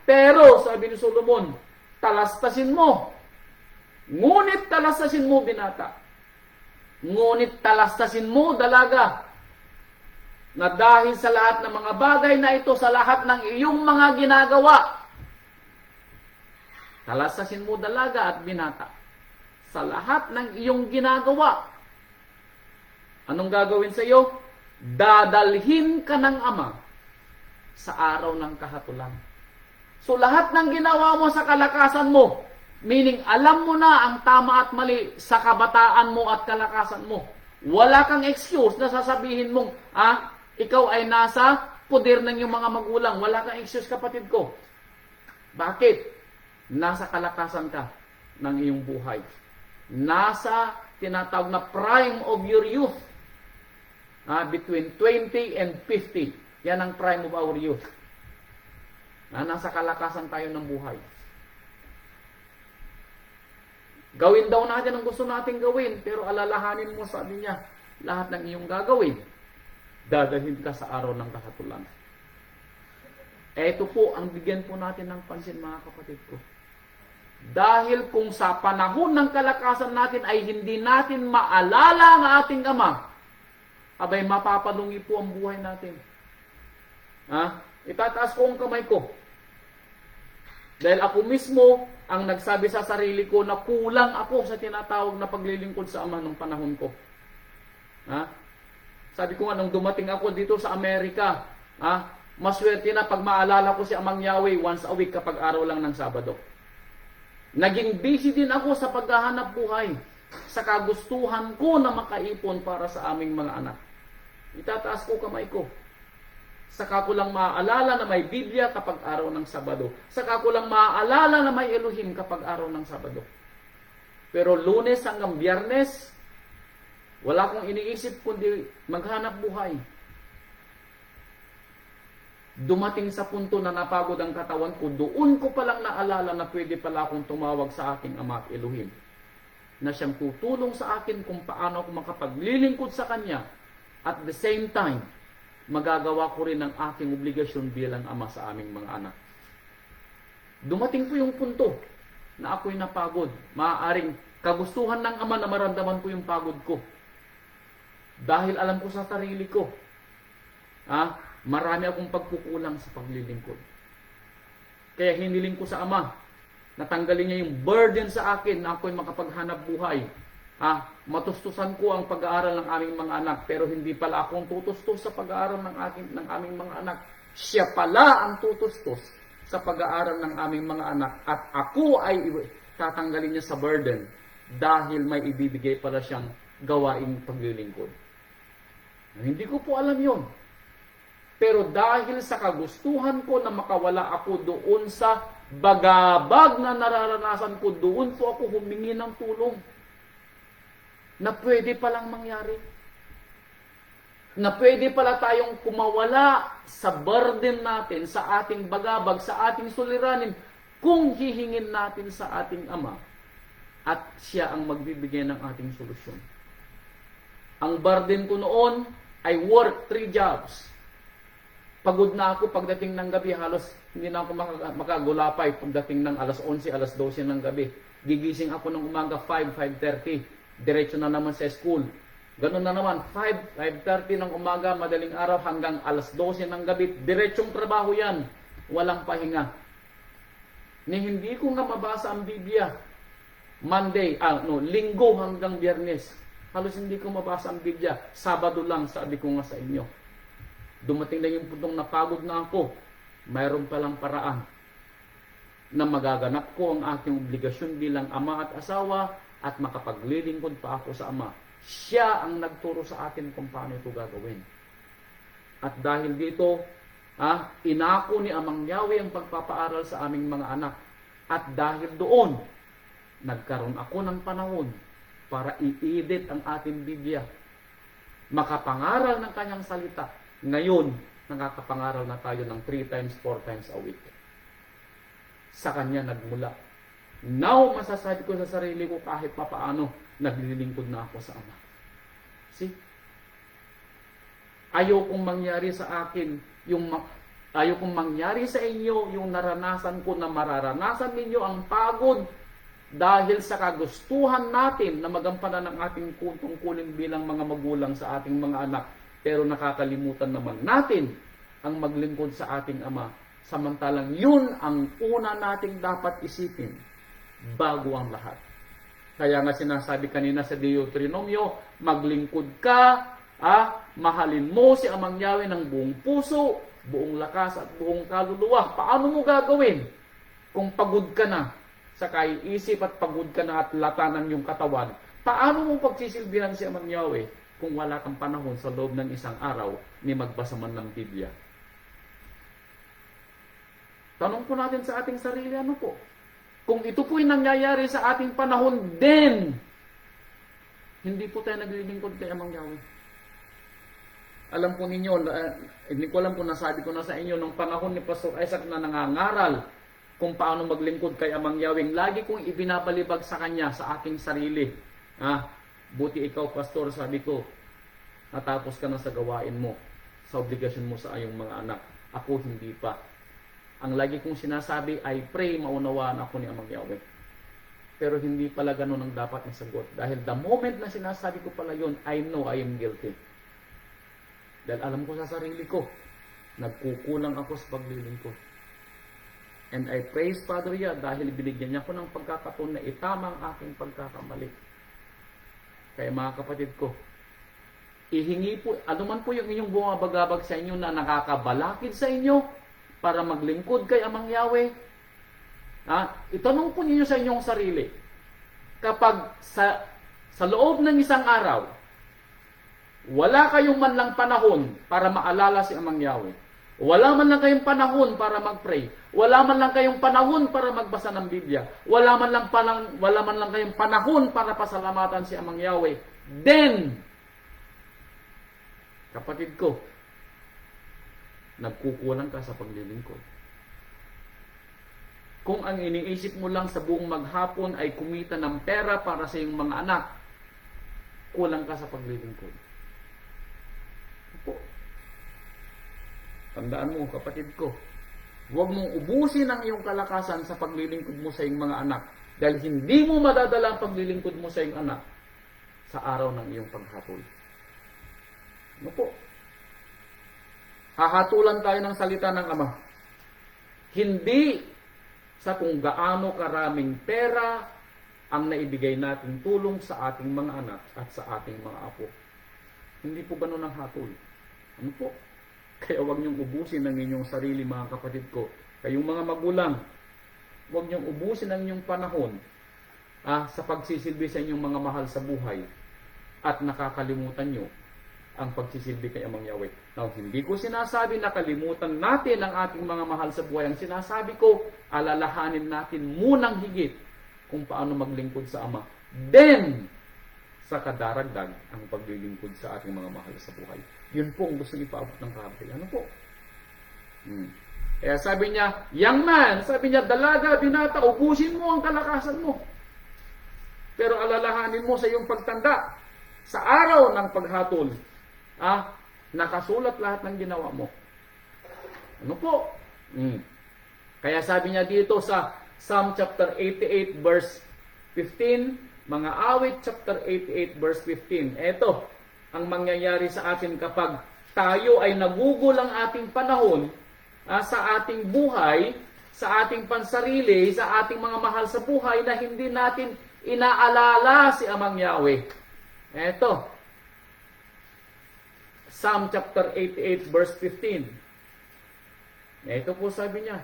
Pero, sabi ni Solomon, talastasin mo. Ngunit talastasin mo, binata. Ngunit talastasin mo, dalaga, na dahil sa lahat ng mga bagay na ito, sa lahat ng iyong mga ginagawa, talastasin mo, dalaga at binata, sa lahat ng iyong ginagawa. Anong gagawin sa iyo? Dadalhin ka ng Ama sa araw ng kahatulan. So lahat ng ginawa mo sa kalakasan mo, meaning alam mo na ang tama at mali sa kabataan mo at kalakasan mo. Wala kang excuse na sasabihin mong, ikaw ay nasa poder ng iyong mga magulang. Wala kang excuse, kapatid ko. Bakit? Nasa kalakasan ka ng iyong buhay. Nasa tinatawag na prime of your youth. Between 20 and 50. Yan ang prime of our youth. Nasa kalakasan tayo ng buhay. Gawin daw natin ang gusto nating gawin, pero alalahanin mo, sabi niya, lahat ng iyong gagawin, dadalhin ka sa araw ng kahatulan. Ito po ang bigyan po natin ng pansin, mga kapatid ko. Dahil kung sa panahon ng kalakasan natin ay hindi natin maalala ang ating Ama, abay mapapadungi po ang buhay natin. Itataas ko ang kamay ko. Dahil ako mismo ang nagsabi sa sarili ko na kulang ako sa tinatawag na paglilingkod sa Ama nung panahon ko. Sabi ko nga, nung dumating ako dito sa Amerika, maswerte na pag maalala ko si Amang Yahweh once a week kapag araw lang ng Sabado. Naging busy din ako sa paghahanap buhay, sa kagustuhan ko na makaipon para sa aming mga anak. Itataas ko kamay ko. Saka ko lang maaalala na may Biblia kapag araw ng Sabado. Saka ko lang maaalala na may Elohim kapag araw ng Sabado. Pero Lunes hanggang Biyernes, wala akong iniisip kundi maghanap buhay. Dumating sa punto na napagod ang katawan ko, doon ko palang naalala na pwede pala akong tumawag sa aking Ama at Elohim, na siyang tutulong sa akin kung paano ako makapaglilingkod sa Kanya, at the same time, magagawa ko rin ang aking obligasyon bilang Ama sa aming mga anak. Dumating po yung punto na ako'y napagod. Maaaring kagustuhan ng Ama na maramdaman ko yung pagod ko. Dahil alam ko sa sarili ko, marami akong pagkukulang sa paglilingkod. Kaya hiniling ko sa Ama, natanggalin niya yung burden sa akin na ako'y makapaghanap buhay. Matustusan ko ang pag-aaral ng aming mga anak, pero hindi pala akong tutustos sa pag-aaral ng aming mga anak. Siya pala ang tutustos sa pag-aaral ng aming mga anak, at ako ay tatanggalin niya sa burden dahil may ibibigay pala siyang gawaing paglilingkod. Hindi ko po alam yon. Pero dahil sa kagustuhan ko na makawala ako doon sa bagabag na nararanasan ko, doon po ako humingi ng tulong. Na pwede palang mangyari. Na pwede pala tayong kumawala sa burden natin, sa ating bagabag, sa ating suliranin, kung hihingin natin sa ating Ama at siya ang magbibigay ng ating solusyon. Ang burden ko noon ay work 3 jobs. Pagod na ako pagdating ng gabi, halos hindi na ako makagulapay pagdating ng alas 11, alas 12 ng gabi. Gigising ako ng umaga 5, 5:30. Diretso na naman sa school. Ganun na naman, 5:30 ng umaga, madaling araw hanggang alas 12 ng gabi. Diretsong trabaho yan. Walang pahinga. Ni hindi ko nga mabasa ang Biblia. Linggo hanggang Biyernes. Halos hindi ko mabasa ang Biblia. Sabado lang, sabi ko nga sa inyo. Dumating na yung puntong napagod na ako. Mayroon palang paraan na magaganap ko ang aking obligasyon bilang ama at asawa at makapaglilingkod pa ako sa Ama. Siya ang nagturo sa atin kung paano ito gagawin. At dahil dito, inako ni Amang Yahweh ang pagpapaaral sa aming mga anak. At dahil doon, nagkaroon ako ng panahon para i-edit ang ating Biblia. Makapangaral ng kanyang salita. Ngayon, nakakapangaral na tayo ng 3 times, 4 times a week. Sa kanya nagmula. Now, masasabi ko sa sarili ko kahit papaano, naglilingkod na ako sa Ama. See? Ayaw kong mangyari sa akin, ayaw kong mangyari sa inyo yung naranasan ko na mararanasan ninyo ang pagod dahil sa kagustuhan natin na magampanan ng ating tungkulin bilang mga magulang sa ating mga anak. Pero nakakalimutan naman natin ang maglingkod sa ating Ama. Samantalang yun ang una nating dapat isipin bago ang lahat. Kaya nga sinasabi kanina sa Deuteronomio, maglingkod ka, mahalin mo si Amang Yahweh ng buong puso, buong lakas at buong kaluluwa. Paano mo gagawin kung pagod ka na sa kaiisip at pagod ka na at latanan yung katawan? Paano mo pagsisilbihan si Amang Yahweh kung wala kang panahon sa loob ng isang araw ni magbasa man ng Biblia? Tanong po natin sa ating sarili, ano po? Kung ito po'y nangyayari sa ating panahon din, hindi po tayo naglilingkod kay Amang Yahweh. Alam po ninyo, hindi ko alam kung nasabi ko na sa inyo, nung panahon ni Pastor Isaac na nangangaral kung paano maglingkod kay Amang Yahweh, lagi kong ibinabalibag sa kanya, sa aking sarili. Buti ikaw, Pastor, sabi ko, natapos ka na sa gawain mo, sa obligasyon mo sa iyong mga anak. Ako hindi pa. Ang lagi kong sinasabi ay pray, maunawaan ako ni Amang Yahweh. Pero hindi pala ganun ang dapat ang sagot. Dahil the moment na sinasabi ko pala yun, I know I am guilty. Dahil alam ko sa sarili ko, nagkukulang ako sa paglilingkod. And I praise Father Yah dahil binigyan niya ko ng pagkakataon na itama ang aking pagkakamali. Kaya mga kapatid ko, ihingi po, anuman po yung inyong bumabagabag sa inyo na nakakabalakid sa inyo, para maglingkod kay Amang Yahweh. Itanong po ninyo sa inyong sarili. Kapag sa loob ng isang araw, wala kayong man lang panahon para maalala si Amang Yahweh. Wala man lang kayong panahon para mag-pray. Wala man lang kayong panahon para magbasa ng Biblia. Wala man lang kayong panahon para pasalamatan si Amang Yahweh. Then, kapatid ko, nagkukulang ka sa paglilingkod. Kung ang iniisip mo lang sa buong maghapon ay kumita ng pera para sa iyong mga anak, kulang ka sa paglilingkod. Opo. Tandaan mo, kapatid ko, huwag mong ubusin ang iyong kalakasan sa paglilingkod mo sa iyong mga anak dahil hindi mo madadala ang paglilingkod mo sa iyong anak sa araw ng iyong paghapon. Ano po? Hahatulan tayo ng salita ng Ama. Hindi sa kung gaano karaming pera ang naibigay nating tulong sa ating mga anak at sa ating mga apo. Hindi po ganun ang hatol. Ano po? Kaya huwag niyong ubusin ang inyong sarili, mga kapatid ko. Kayong mga magulang, huwag niyong ubusin ang inyong panahon sa pagsisilbi sa inyong mga mahal sa buhay at nakakalimutan niyo ang pagsisilbi kay Amang Yahweh. Now, hindi ko sinasabi na kalimutan natin ang ating mga mahal sa buhay. Ang sinasabi ko, alalahanin natin munang higit kung paano maglingkod sa Ama. Then, sa kadaragdag ang paglilingkod sa ating mga mahal sa buhay. Yun po ang gusto ipaabot ng Kabri. Ano po? Kaya sabi niya, young man, sabi niya, dalaga, binata, ubusin mo ang kalakasan mo. Pero alalahanin mo sa iyong pagtanda, sa araw ng paghatol, nakasulat lahat ng ginawa mo. Ano po? Kaya sabi niya dito sa Psalm chapter 88 verse 15, mga awit chapter 88 verse 15. Ito ang mangyayari sa atin kapag tayo ay nagugulang ating panahon sa ating buhay, sa ating pansarili, sa ating mga mahal sa buhay na hindi natin inaalala si Amang Yahweh. Ito, Psalm chapter 88 verse 15. Ito po sabi niya,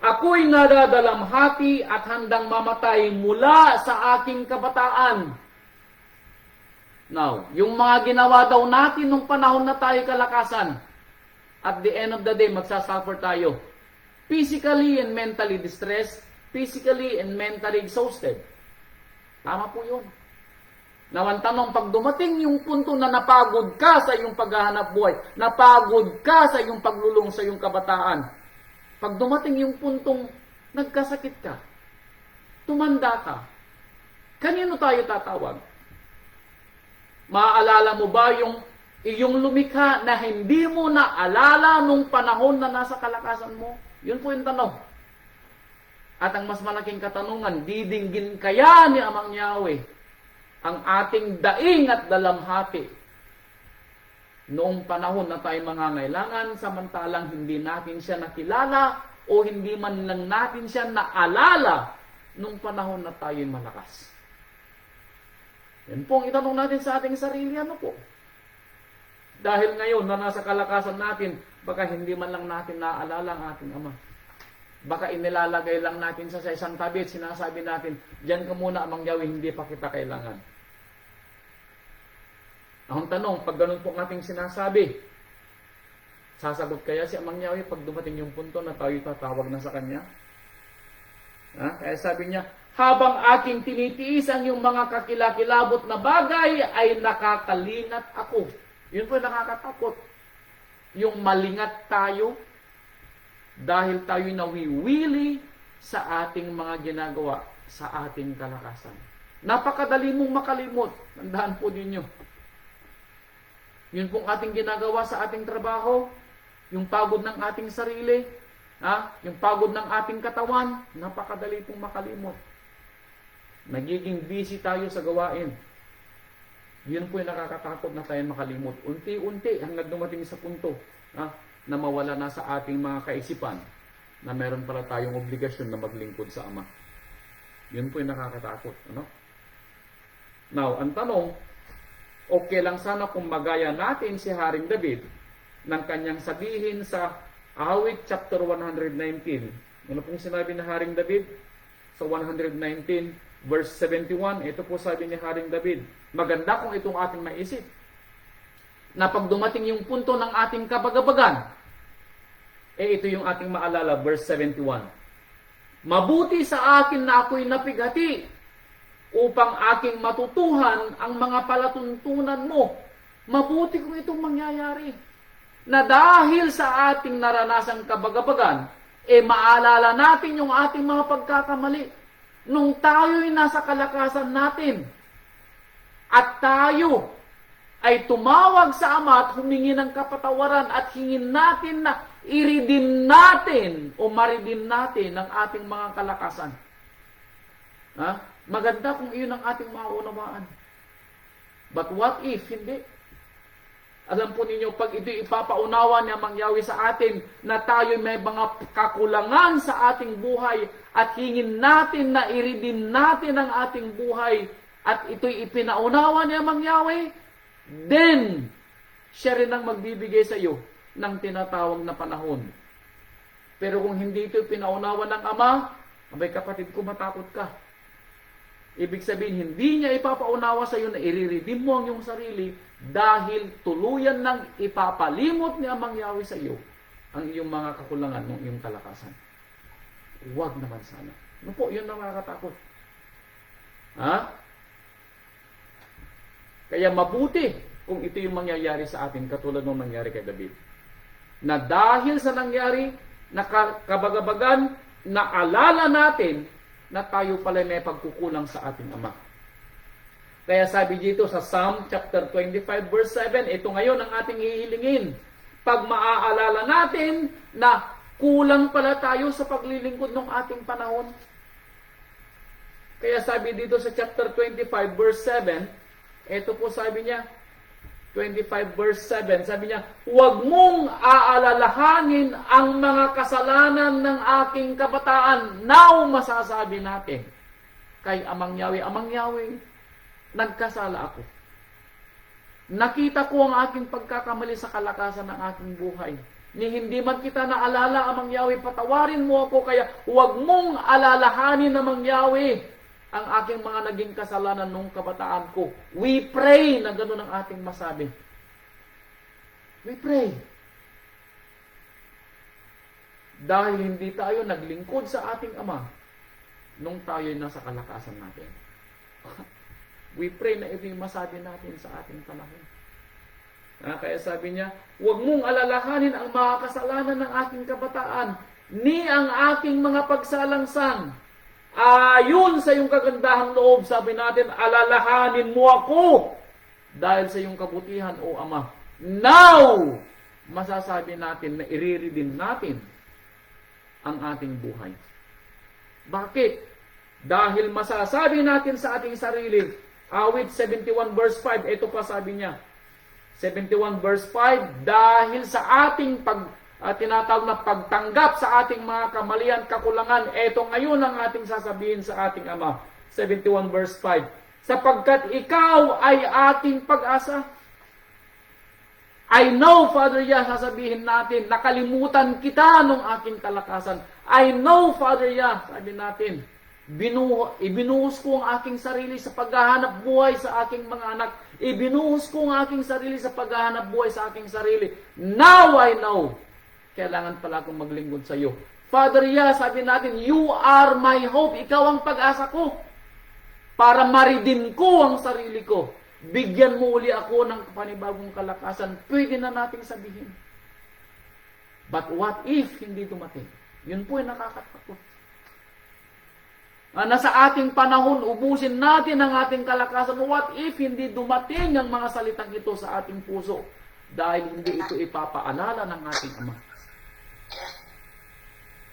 ako'y nadadalamhati at handang mamatay mula sa aking kabataan. Now, yung mga ginawa daw natin nung panahon na tayo kalakasan, at the end of the day, magsasuffer tayo. Physically and mentally distressed, physically and mentally exhausted. Tama po yun. Now, ang tanong, pag dumating yung punto na napagod ka sa iyong paghahanap buhay, napagod ka sa iyong paglulong sa iyong kabataan, pag dumating yung puntong nagkasakit ka, tumanda ka, kanino tayo tatawag? Maaalala mo ba yung iyong lumikha na hindi mo naalala nung panahon na nasa kalakasan mo? Yun po yung tanong. At ang mas malaking katanungan, didinggin kaya ni Amang Yahweh ang ating daing at dalamhati noong panahon na tayo mangangailangan, samantalang hindi natin siya nakilala o hindi man lang natin siya naalala nung panahon na tayo'y malakas? Yan pong itanong natin sa ating sarili, ano po? Dahil ngayon na nasa kalakasan natin, baka hindi man lang natin naaalala ang ating Ama. Baka inilalagay lang natin sa isang tabi at sinasabi natin, diyan ka muna, Amang Yahweh, hindi pa kita kailangan. Ang tanong, pag ganun po ang ating sinasabi, sasagot kaya si Amang Yahweh pag dumating yung punto na tayo tatawag na sa Kanya? Kaya sabi niya, habang aking tinitiis ang yung mga kakilakilabot na bagay, ay nakakalingat ako. Yun po nakakatakot. Yung malingat tayo, dahil tayo nawiwili sa ating mga ginagawa, sa ating kalakasan. Napakadali mong makalimot. Tandaan po ninyo. Yun pong ating ginagawa sa ating trabaho, yung pagod ng ating sarili, yung pagod ng ating katawan, napakadali pong makalimot. Nagiging busy tayo sa gawain. Yun po yung nakakatakot na tayo makalimot. Unti-unti hanggang dumating sa punto na mawala na sa ating mga kaisipan na meron pala tayong obligasyon na maglingkod sa Ama. Yun po yung nakakatakot. Now, ang tanong, okay lang sana kung magaya natin si Haring David ng kanyang sabihin sa Awit chapter 119. Ano pong sinabi ni Haring David? Sa 119 verse 71, ito po sabi ni Haring David, maganda kung itong ating maisip, na pag dumating yung punto ng ating kabagabagan, ito yung ating maalala, verse 71. Mabuti sa akin na ako'y napighati, upang aking matutuhan ang mga palatuntunan mo. Mabuti kung itong mangyayari, na dahil sa ating naranasang kabagabagan, maalala natin yung ating mga pagkakamali, nung tayo'y nasa kalakasan natin, at tayo ay tumawag sa Ama at humingi ng kapatawaran at hingin natin na i-redeem natin o ma-redeem natin ang ating mga kalakasan. Maganda kung iyon ang ating maunawaan. But what if hindi? Alam po ninyo, pag ito ipapaunawa niya Amang Yahweh sa atin na tayo may mga kakulangan sa ating buhay at hingin natin na i-redeem natin ang ating buhay at ito'y ipinaunawa niya Amang Yahweh, then siya rin ang magbibigay sa iyo ng tinatawag na panahon. Pero kung hindi ito pinaunawa ng Ama, abay kapatid ko, matakot ka. Ibig sabihin, hindi niya ipapaunawa sa iyo na i-redeem mo ang iyong sarili dahil tuluyan nang ipapalimot ni Amang Yahweh sa iyo ang iyong mga kakulangan ng iyong kalakasan. Huwag naman sana. Ano po, yun ang nakakatakot. Kaya mabuti kung ito yung mangyayari sa atin katulad ng nangyari kay David. Na dahil sa nangyari, na kabagabagan, naalala natin na tayo pala may pagkukulang sa ating Ama. Kaya sabi dito sa Psalm chapter 25 verse 7, ito ngayon ang ating hihilingin. Pag maaalala natin na kulang pala tayo sa paglilingkod ng ating panahon. Kaya sabi dito sa chapter 25 verse 7, ito po sabi niya, 25 verse 7, sabi niya, huwag mong aalalahanin ang mga kasalanan ng aking kabataan. Now, masasabi natin kay Amang Yahweh, Amang Yahweh, nagkasala ako. Nakita ko ang aking pagkakamali sa kalakasan ng aking buhay. Ni hindi man kita naalala, Amang Yahweh, patawarin mo ako, kaya huwag mong alalahanin, Amang Yahweh, ang aking mga naging kasalanan nung kabataan ko. We pray na ganun ang ating masabi. We pray. Dahil hindi tayo naglingkod sa ating Ama nung tayo nasa kalakasan natin. We pray na ito yung masabi natin sa ating panahon. Kaya sabi niya, huwag mong alalahanin ang mga kasalanan ng aking kabataan, ni ang aking mga pagsalangsang. Ayon sa iyong kagandahang loob, sabi natin, alalahanin mo ako dahil sa iyong kabutihan, O Ama. Now, masasabi natin na iriridin natin ang ating buhay. Bakit? Dahil masasabi natin sa ating sarili, awit 71 verse 5, ito pa sabi niya, 71 verse 5, dahil sa ating tinatawag na pagtanggap sa ating mga kamalian, kakulangan, ito ngayon ang ating sasabihin sa ating Ama. 71 verse 5, sapagkat ikaw ay ating pag-asa. I know, Father Yah, sasabihin natin, nakalimutan kita nung aking kalakasan. I know, Father Yah, sabi natin, ibinuhos ko ang aking sarili sa paghahanap buhay sa aking mga anak. Ibinuhos ko ang aking sarili sa paghahanap buhay sa aking sarili. Now I know. Kailangan pala akong maglingkod sa iyo. Father Yah, sabi natin, you are my hope. Ikaw ang pag-asa ko. Para ma-redeem ko ang sarili ko. Bigyan mo uli ako ng panibagong kalakasan. Pwede na nating sabihin. But what if hindi dumating? Yun po ay nakakatakot. Nasa ating panahon, ubusin natin ang ating kalakasan. What if hindi dumating ang mga salitang ito sa ating puso? Dahil hindi ito ipapaalala ng ating Ama.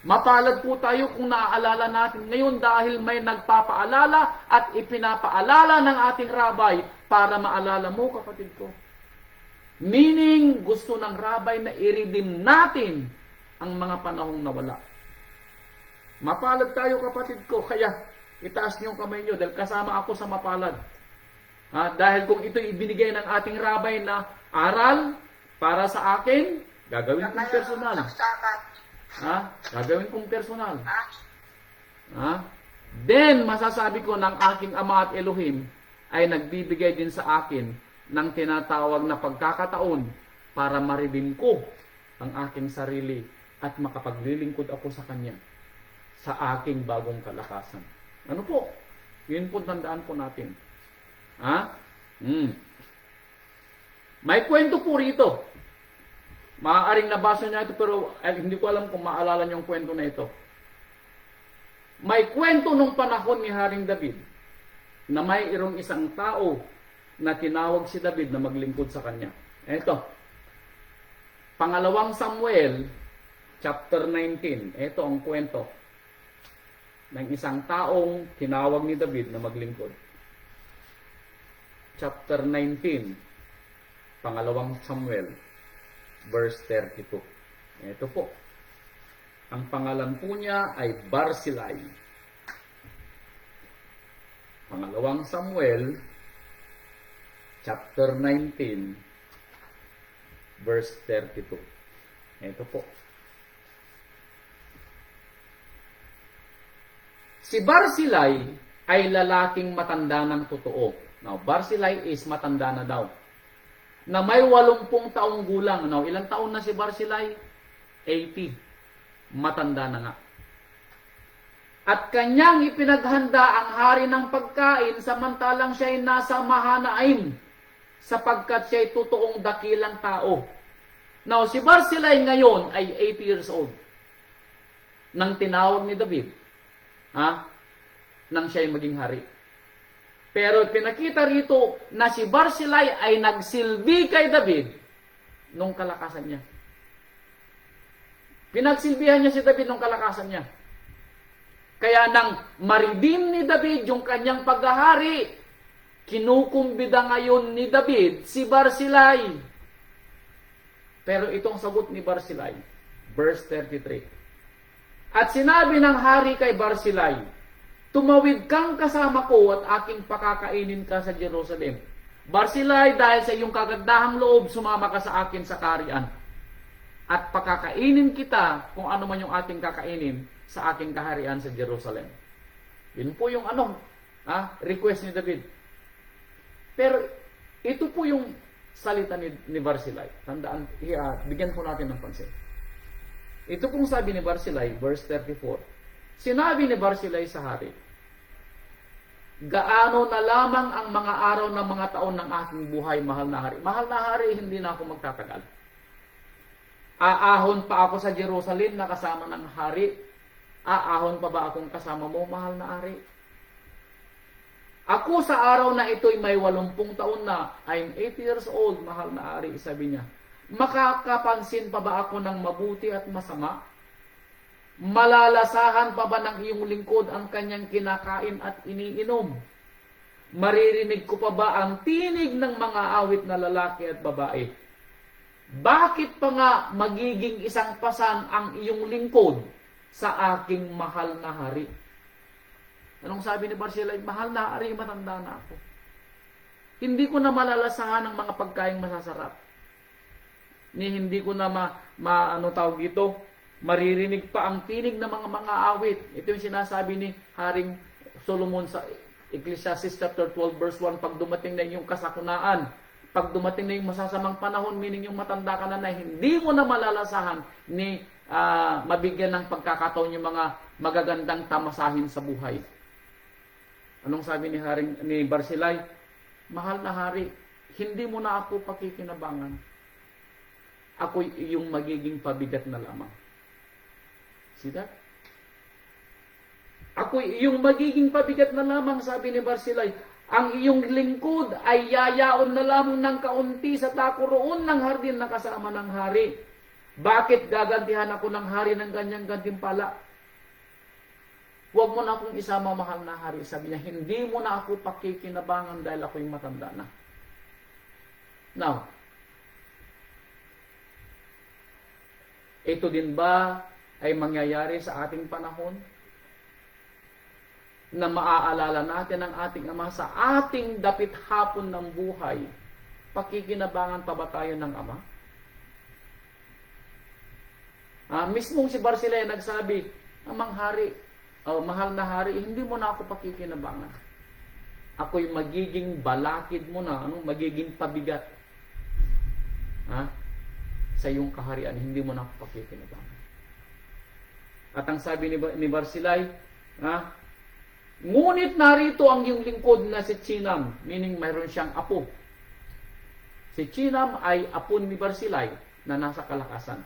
Mapalad po tayo kung naaalala natin ngayon dahil may nagpapaalala at ipinapaalala ng ating rabay para maalala mo, kapatid ko. Meaning, gusto ng rabay na i-redeem natin ang mga panahong nawala. Mapalad tayo, kapatid ko, kaya itaas niyo ang kamay niyo dahil kasama ako sa mapalad. Dahil kung ito ibinigay ng ating rabay na aral para sa akin, gagawin kong personal. Gagawin kong personal. Then, masasabi ko ng aking Ama at Elohim ay nagbibigay din sa akin ng tinatawag na pagkakataon para ma-redeem ko ang aking sarili at makapaglilingkod ako sa Kanya sa aking bagong kalakasan. Ano po? Yun po tandaan po natin. May kwento po rito. Maaaring nabasa niya ito pero hindi ko alam kung maalala niyo yung kwento na ito. May kwento nung panahon ni Haring David na mayroong isang tao na tinawag si David na maglingkod sa kanya. Ito. Pangalawang Samuel, chapter 19. Ito ang kwento ng isang taong tinawag ni David na maglingkod. Chapter 19, pangalawang Samuel, verse 32. Ito po. Ang pangalan po niya ay Barzillai. Pangalawang Samuel, chapter 19, verse 32. Ito po. Si Barzillai ay lalaking matanda ng totoo. Now, Barzillai is matanda na daw. Na may 80 taong gulang. Now, ilang taon na si Barzillai? 80. Matanda na nga. At kanyang ipinaghanda ang hari ng pagkain samantalang siya ay nasa Mahanaim sapagkat siya ay totoong dakilang tao. Now, si Barzillai ngayon ay 80 years old. Nang tinawag ni David. Nang siya ay maging hari. Pero pinakita rito na si Barzillai ay nagsilbi kay David nung kalakasan niya. Pinagsilbihan niya si David nung kalakasan niya. Kaya nang ma-redeem ni David yung kanyang paghahari, kinukumbida ngayon ni David si Barzillai. Pero itong sagot ni Barzillai, verse 33. At sinabi ng hari kay Barzillai, tumawid kang kasama ko at aking pakakainin ka sa Jerusalem. Barzillai, dahil sa iyong kagandahang loob, sumama ka sa akin sa kaharian. At pakakainin kita kung ano man yung ating kakainin sa aking kaharian sa Jerusalem. Yun po yung Request ni David. Pero ito po yung salita ni Barzillai. Tandaan, bigyan po natin ng pansin. Ito pong sabi ni Barzillai, verse 34. Sinabi ni Barzillai sa hari, gaano na lamang ang mga araw ng mga taon ng aking buhay, mahal na hari. Mahal na hari, hindi na ako magtatagal. Aahon pa ako sa Jerusalem na kasama ng hari. Aahon pa ba akong kasama mo, mahal na hari? Ako sa araw na ito'y may 80 taon na. I'm 80 years old, mahal na hari, sabi niya. Makakapansin pa ba ako ng mabuti at masama? Malalasahan pa ba ng iyong lingkod ang kanyang kinakain at iniinom? Maririnig ko pa ba ang tinig ng mga awit na lalaki at babae? Bakit pa nga magiging isang pasan ang iyong lingkod sa aking mahal na hari? Anong sabi ni Barzillai? Mahal na hari, matanda na ako. Hindi ko na malalasahan ang mga pagkain masasarap. Hindi ko na maririnig pa ang tinig ng mga awit. Ito yung sinasabi ni Haring Solomon sa Ecclesiastes chapter 12 verse 1, pag dumating na yung kasakunaan, pag dumating na yung masasamang panahon, meaning yung matanda ka na hindi mo na malalasahan ni mabigyan ng pagkakataon yung mga magagandang tamasahin sa buhay. Anong sabi ni Barzillai? Mahal na hari, hindi mo na ako pakikinabangan. Ako yung magiging pabigat na lamang. See that? Ako yung magiging pabigat na lamang, sabi ni Barzillai. Ang iyong lingkod ay yayaon na lamang ng kaunti sa tako roon ng hardin na kasama ng hari. Bakit gagantihan ako ng hari ng ganyang gantimpala? Huwag mo na akong isama, mahal na hari. Sabi niya, hindi mo na ako pakikinabangan dahil ako'y matanda na. Now, ito din ba ay mangyayari sa ating panahon? Na maaalala natin ang ating Ama sa ating dapit hapon ng buhay, pakikinabangan pa ba tayo ng Ama? Mismong si Barzillai nagsabi, Amang hari, mahal na hari, hindi mo na ako pakikinabangan. Ako'y magiging balakid mo na, magiging pabigat sa iyong kaharian, hindi mo na ako pakikinabangan. At ang sabi ni Barzillai, ngunit narito ang iyong lingkod na si Chinam, meaning mayroon siyang apo. Si Chinam ay apo ni Barzillai na nasa kalakasan.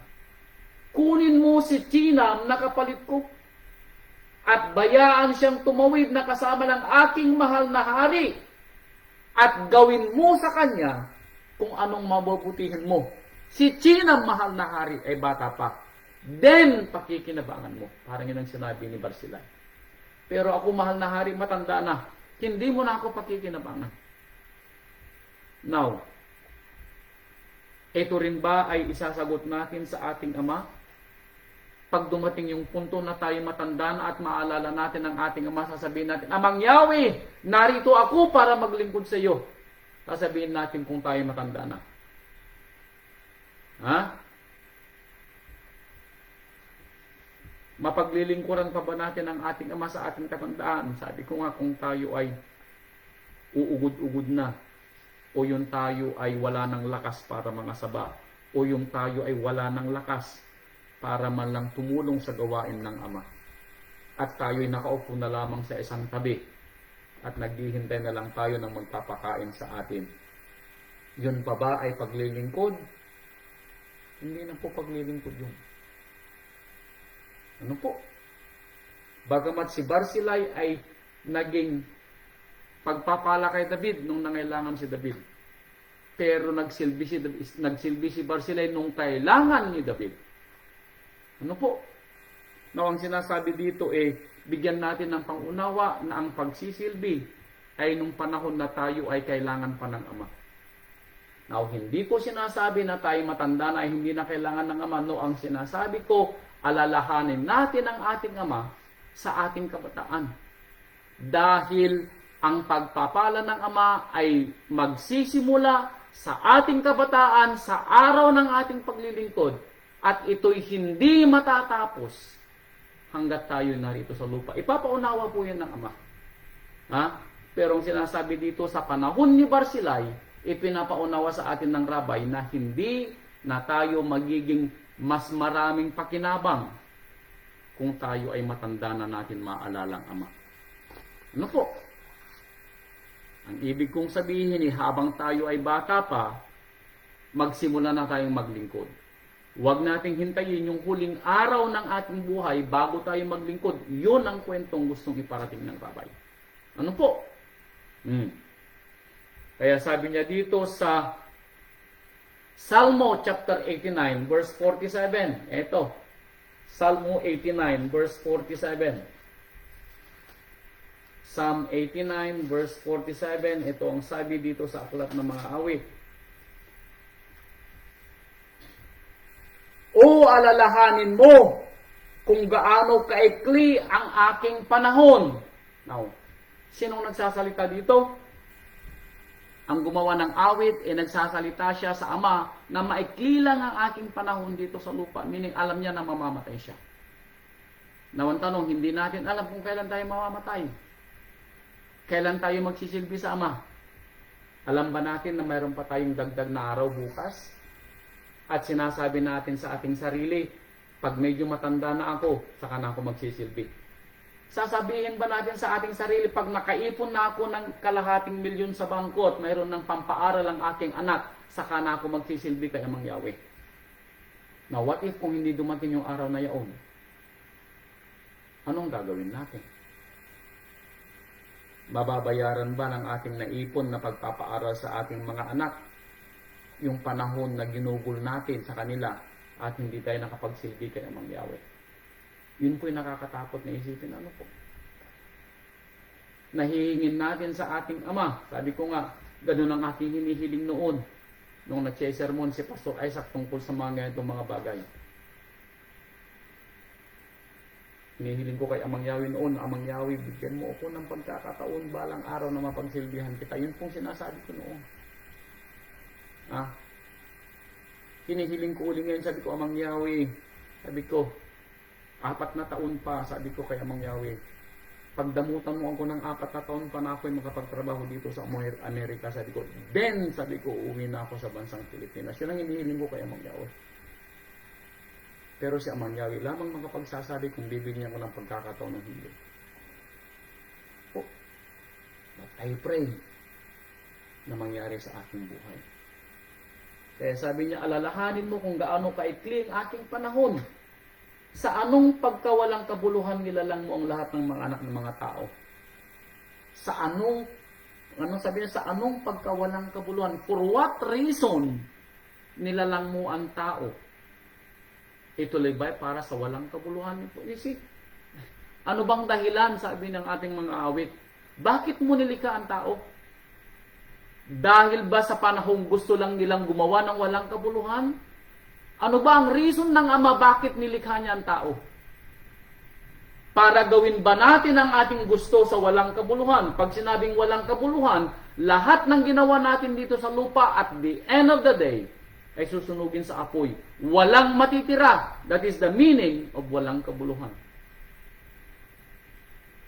Kunin mo si Chinam na kapalit ko at bayaan siyang tumawid na kasama ng aking mahal na hari at gawin mo sa kanya kung anong mabubutihin mo. Si Chinam, mahal na hari, ay bata pa. Then, pakikinabangan mo. Parang yun ang sinabi ni Barzillai. Pero ako, mahal na hari, matanda na. Hindi mo na ako pakikinabangan. Now, ito rin ba ay isasagot natin sa ating Ama? Pag dumating yung punto na tayo matanda na at maalala natin ang ating Ama, sasabihin natin, Amang Yahweh, narito ako para maglingkod sa iyo. Sasabihin natin kung tayo matanda na. Mapaglilingkuran pa ba natin ang ating Ama sa ating katandaan? Sabi ko nga, kung tayo ay uugod-ugod na, o yung tayo ay wala ng lakas para mga saba, o yung tayo ay wala ng lakas para man lang tumulong sa gawain ng Ama, at tayo ay nakaupo na lamang sa isang tabi, at naghihintay na lang tayo ng magpapakain sa atin, yun pa ba ay paglilingkod? Hindi na po paglilingkod yun. Ano po? Bagamat si Barzillai ay naging pagpapala kay David nung nangailangan si David. Pero nagsilbi si Barzillai nung kailangan ni David. Ano po? Now, ang sinasabi dito bigyan natin ng pangunawa na ang pagsisilbi ay nung panahon na tayo ay kailangan pa ng Ama. Now, hindi ko sinasabi na tayo matanda na ay hindi na kailangan ng Ama. No, ang sinasabi ko, alalahanin natin ang ating Ama sa ating kabataan. Dahil ang pagpapala ng Ama ay magsisimula sa ating kabataan, sa araw ng ating paglilingkod, at ito'y hindi matatapos hanggat tayo narito sa lupa. Ipapaunawa po yan ng Ama. Ha? Pero ang sinasabi dito sa panahon ni Barzillai, ipinapaunawa sa atin ng rabay na hindi na tayo magiging mas maraming pakinabang kung tayo ay matanda na natin maalalang Ama. Ano po? Ang ibig kong sabihin habang tayo ay bata pa, magsimula na tayong maglingkod. Huwag nating hintayin yung huling araw ng ating buhay bago tayo maglingkod. Yun ang kwentong gustong iparating ng rabay. Ano po? Kaya sabi niya dito sa Salmo chapter 89 verse 47. Ito. Salmo 89 verse 47. Psalm 89 verse 47. Ito ang sabi dito sa aklat ng mga awit. O alalahanin mo kung gaano kaikli ang aking panahon. Now, sinong nagsasalita dito? Ang gumawa ng awit, nagsasalita siya sa Ama na maikli lang ang aking panahon dito sa lupa. Meaning, alam niya na mamamatay siya. Now, ang tanong, hindi natin alam kung kailan tayo mamamatay. Kailan tayo magsisilbi sa Ama? Alam ba natin na mayroon pa tayong dagdag na araw bukas? At sinasabi natin sa ating sarili, pag medyo matanda na ako, saka na ako magsisilbi. Sasabihin ba natin sa ating sarili, pag nakaipon na ako ng kalahating milyon sa bangko at mayroon ng pampaaral ang aking anak, saka na ako magsisilbi kay Amang Yahweh? Now, what if kung hindi dumating yung araw na yaon? Anong gagawin natin? Mababayaran ba ng ating naipon na pagpapaaral sa ating mga anak yung panahon na ginugol natin sa kanila at hindi tayo nakapagsilbi kay Amang Yahweh? Yun po yung nakakatakot na isipin. Ano po? Nahihingin natin sa ating Ama. Sabi ko nga, ganun ang aking hinihiling noon nung nagsisermon si Pastor Isaac tungkol sa mga ganitong mga bagay. Hinihiling ko kay Amang Yahweh noon, Amang Yahweh, bigyan mo ako ng pagkakataon balang araw na mapagsilbihan kita. Yun pong sinasabi ko noon. Hinihiling ko uli ngayon, sabi ko, Amang Yahweh, sabi ko, 4 na taon pa, sabi ko kay Amang Yahweh, pagdamutan mo ako ng 4 na taon pa na ako'y makapagtrabaho dito sa Amerika, sabi ko, then, sabi ko, uuwi na ako sa bansang Pilipinas. Yun ang hinihiling ko kay Amang Yahweh. Pero si Amang Yahweh lamang makapagsasabi kung bibigyan ko ng pagkakataon ng hindi. But I pray na mangyari sa aking buhay. Kaya sabi niya, alalahanin mo kung gaano kaikli ang aking panahon. Sa anong pagkawalang kabuluhan nilalang mo ang lahat ng mga anak ng mga tao? Sa anong sabi niya, sa anong pagkawalang kabuluhan? For what reason nilalang mo ang tao? Ituloy ba para sa walang kabuluhan? Ano bang dahilan, sabi ng ating mga awit? Bakit mo nilikha ang tao? Dahil ba sa panahong gusto lang nilang gumawa ng walang kabuluhan? Ano ba ang reason ng Ama bakit nilikha niya ang tao? Para gawin ba natin ang ating gusto sa walang kabuluhan? Pag sinabing walang kabuluhan, lahat ng ginawa natin dito sa lupa at the end of the day ay susunugin sa apoy. Walang matitira. That is the meaning of walang kabuluhan.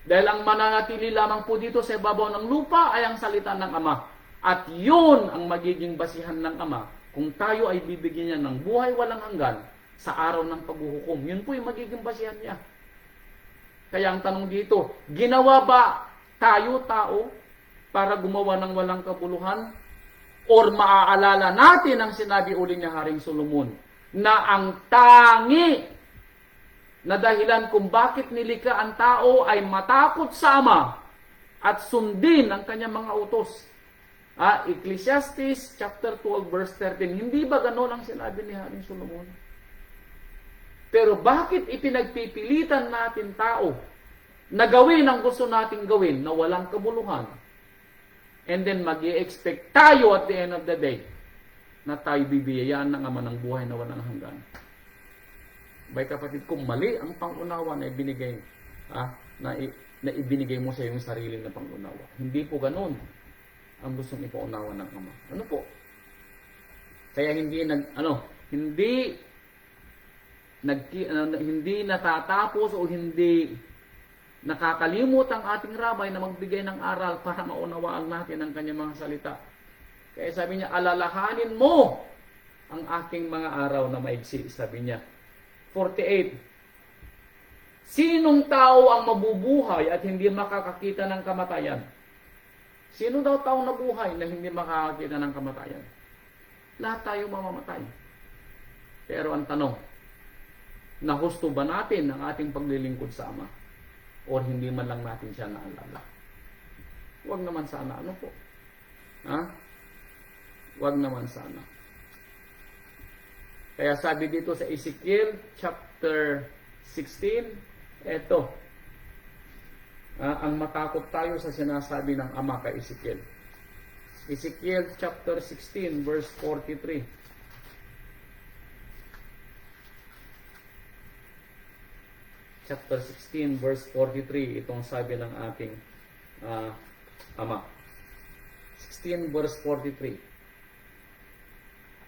Dahil ang mananatili lamang po dito sa ibabaw ng lupa ay ang salita ng Ama. At yun ang magiging basihan ng Ama kung tayo ay bibigyan niya ng buhay walang hanggan sa araw ng paghuhukom. Yun po yung magiging basihan niya. Kaya ang tanong dito, ginawa ba tayo, tao, para gumawa ng walang kabuluhan? Or maaalala natin ang sinabi uli ni Haring Solomon na ang tangi na dahilan kung bakit nilikha ang tao ay matakot sa Ama at sundin ang kanyang mga utos. Ecclesiastes chapter 12 verse 13. Hindi ba gano'n ang sinabi ni Haring Solomon? Pero bakit ipinagpipilitan natin tao na gawin ang gusto nating gawin na walang kabuluhan? And then mag-i-expect tayo at the end of the day na tayo bibiyayaan ng Ama ng buhay na walang hanggan. Bay kapatid, kung mali ang pangunawa na ibinigay, na ibinigay mo sa iyong sarili na pangunawa. Hindi po gano'n ang gustong ipaunawa ng Ama. Ano po? Kaya hindi natatapos o hindi Nakakalimot ang ating rabay na magbigay ng aral para maunawaan natin ang kanyang mga salita. Kaya sabi niya, alalahanin mo ang aking mga araw na maigsi, sabi niya. 48. Sinong tao ang mabubuhay at hindi makakakita ng kamatayan? Sino daw tao na buhay na hindi makakakita ng kamatayan? Lahat tayo mamamatay. Pero ang tanong, nahusto ba natin ang ating paglilingkod sa Ama? O hindi man lang natin siya naalala? Huwag naman sana. Ano po? Ha? Huwag naman sana. Kaya sabi dito sa Ezekiel chapter 16, eto, ang matakot tayo sa sinasabi ng Ama kay Ezekiel. Ezekiel chapter 16 verse 43. Chapter 16 verse 43, itong sabi ng ating Ama. 16 verse 43.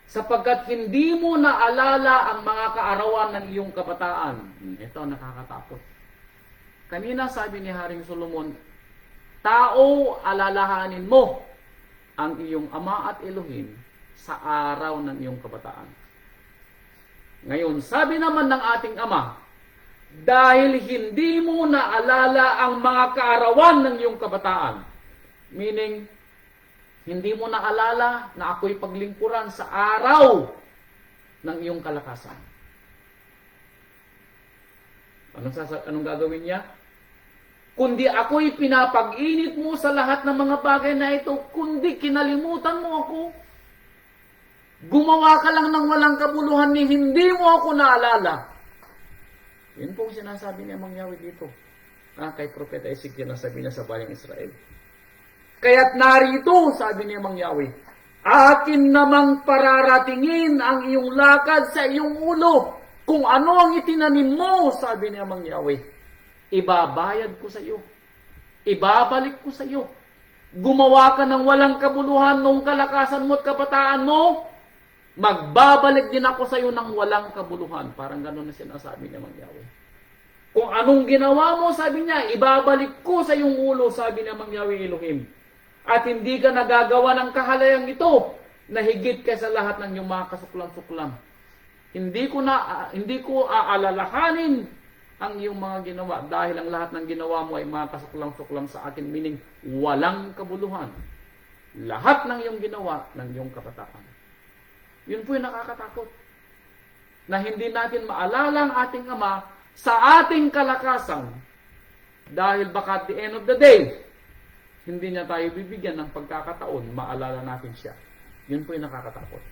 Sapagkat hindi mo naalala ang mga kaarawan ng iyong kabataan. Ito, nakakatakot. Kanina sabi ni Haring Solomon, tao, alalahanin mo ang iyong Ama at Elohim sa araw ng iyong kabataan. Ngayon, sabi naman ng ating Ama, dahil hindi mo naalala ang mga kaarawan ng iyong kabataan. Meaning, hindi mo naalala na ako'y paglingkuran sa araw ng iyong kalakasan. Anong gagawin niya? Kundi ako'y pinapag-init mo sa lahat ng mga bagay na ito, kundi kinalimutan mo ako. Gumawa ka lang ng walang kabuluhan ni hindi mo ako naalala. Yun pong sinasabi ni Amang Yahweh dito. Kay Propeta Ezekiel na sabi niya sa bayang Israel. Kaya't narito, sabi ni Amang Yahweh, akin namang pararatingin ang iyong lakad sa iyong ulo. Kung ano ang itinanim mo, sabi ni Amang Yahweh, ibabayad ko sa iyo. Ibabalik ko sa iyo. Gumawa ka ng walang kabuluhan nung kalakasan mo at kabataan mo, magbabalik din ako sa iyo ng walang kabuluhan. Parang gano'n na sinasabi ni Amang Yahweh. Kung anong ginawa mo, sabi niya, ibabalik ko sa iyong ulo, sabi ni Amang Yahweh Elohim. At hindi ka nagagawa ng kahalayang ito na higit kaysa lahat ng iyong mga kasuklam-suklam. Hindi ko aalalahanin ang iyong mga ginawa dahil ang lahat ng ginawa mo ay mga kasuklam-suklam sa akin, meaning walang kabuluhan. Lahat ng iyong ginawa ng iyong kabataan. Yun po yung nakakatakot. Na hindi natin maalala ang ating Ama sa ating kalakasan dahil baka at the end of the day, hindi niya tayo bibigyan ng pagkakataon, maalala natin siya. Yun po yung nakakatakot.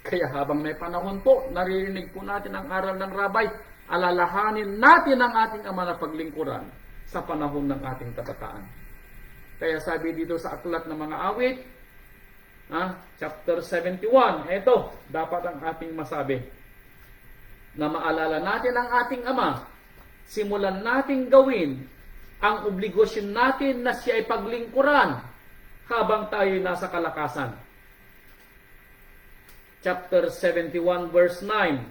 Kaya habang may panahon po, naririnig po natin ang aral ng Rabay, alalahanin natin ang ating Ama na paglingkuran sa panahon ng ating kabataan. Kaya sabi dito sa aklat ng mga awit, chapter 71, ito, dapat ang ating masabi, na maalala natin ang ating Ama, simulan natin gawin ang obligasyon natin na siya ay paglingkuran habang tayo nasa kalakasan. Chapter 71 verse 9.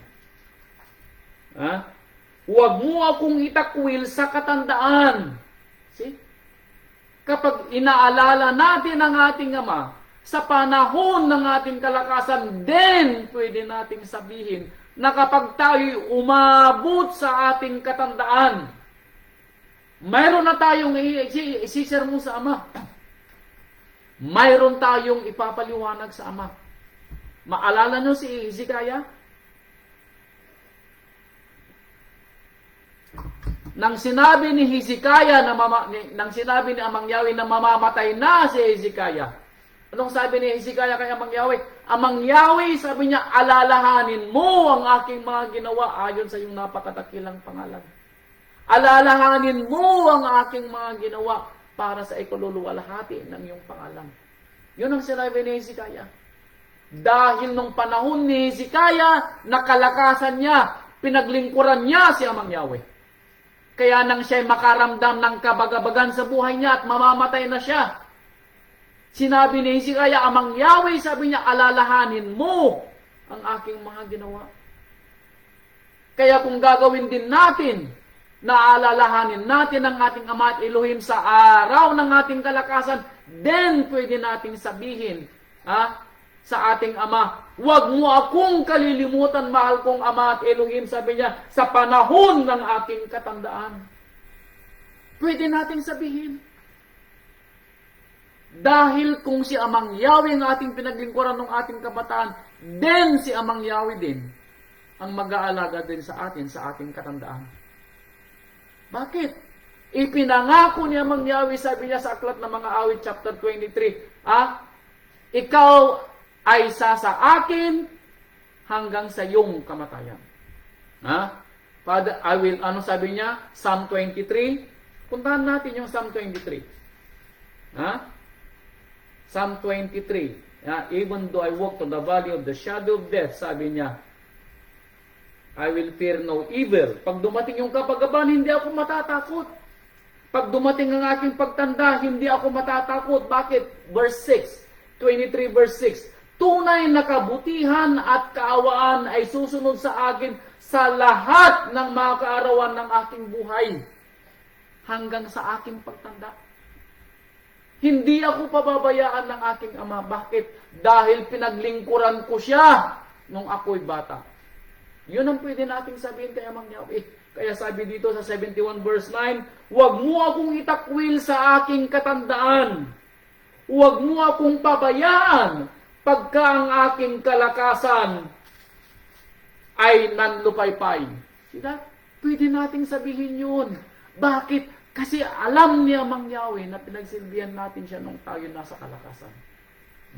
Huwag mo akong itakwil sa katandaan. See? Kapag inaalala natin ang ating Ama sa panahon ng ating kalakasan, then pwede nating sabihin na kapag tayo umabot sa ating katandaan, mayroon na tayong isisermon sa Ama. Mayroon tayong ipapaliwanag sa Ama. Maalala nyo si Hezekiah? Nang sinabi ni Hezekiah nang sinabi ni Amang Yahweh na mamamatay na si Hezekiah, anong sabi ni Hezekiah kay Amang Yahweh? Amang Yahweh, sabi niya, alalahanin mo ang aking mga ginawa ayon sa iyong napakatakilang pangalan. Alalahanin mo ang aking mga ginawa para sa ikaluluwalhati ng iyong pangalan. Yun ang sinabi ni Hezekiah. Dahil nung panahon ni Hezekiah, nakalakasan niya, pinaglingkuran niya si Amang Yahweh. Kaya nang siya'y makaramdam ng kabagabagan sa buhay niya at mamamatay na siya, sinabi ni Hezekiah, Amang Yahweh, sabi niya, alalahanin mo ang aking mga ginawa. Kaya kung gagawin din natin naalalahanin natin ang ating Ama at Elohim sa araw ng ating kalakasan, then pwede nating sabihin sa ating Ama, huwag mo akong kalilimutan, mahal kong Ama at Elohim, sabi niya, sa panahon ng aking katandaan. Pwede nating sabihin. Dahil kung si Amang Yahweh ang ating pinaglingkuran ng ating kabataan, then si Amang Yahweh din ang mag-aalaga din sa atin sa ating katandaan. Bakit? Ipinangako ni Amang Yahweh, sabi niya sa Aklat ng Mga Awit, chapter 23, ikaw ay sa akin hanggang sa iyong kamatayan. Father, I will, ano sabi niya? Psalm 23. Puntahan natin yung Psalm 23. Psalm 23. Even though I walk to the valley of the shadow of death, sabi niya, I will fear no evil. Pag dumating yung kapagaban, hindi ako matatakot. Pag dumating ang aking pagtanda, hindi ako matatakot. Bakit? Verse 6. 23 verse 6. Tunay na kabutihan at kaawaan ay susunod sa akin sa lahat ng mga kaarawan ng aking buhay. Hanggang sa aking pagtanda. Hindi ako pababayaan ng aking Ama. Bakit? Dahil pinaglingkuran ko siya nung ako'y bata. Yun ang pwede nating sabihin kay Amang Yahweh. Kaya sabi dito sa 71 verse 9, huwag mo akong itakwil sa aking katandaan. Huwag mo akong pabayaan pagka ang aking kalakasan ay nanlupaypay. Sila, pwede nating sabihin yun. Bakit? Kasi alam ni Amang Yahweh na pinagsilbihan natin siya nung tayo nasa kalakasan.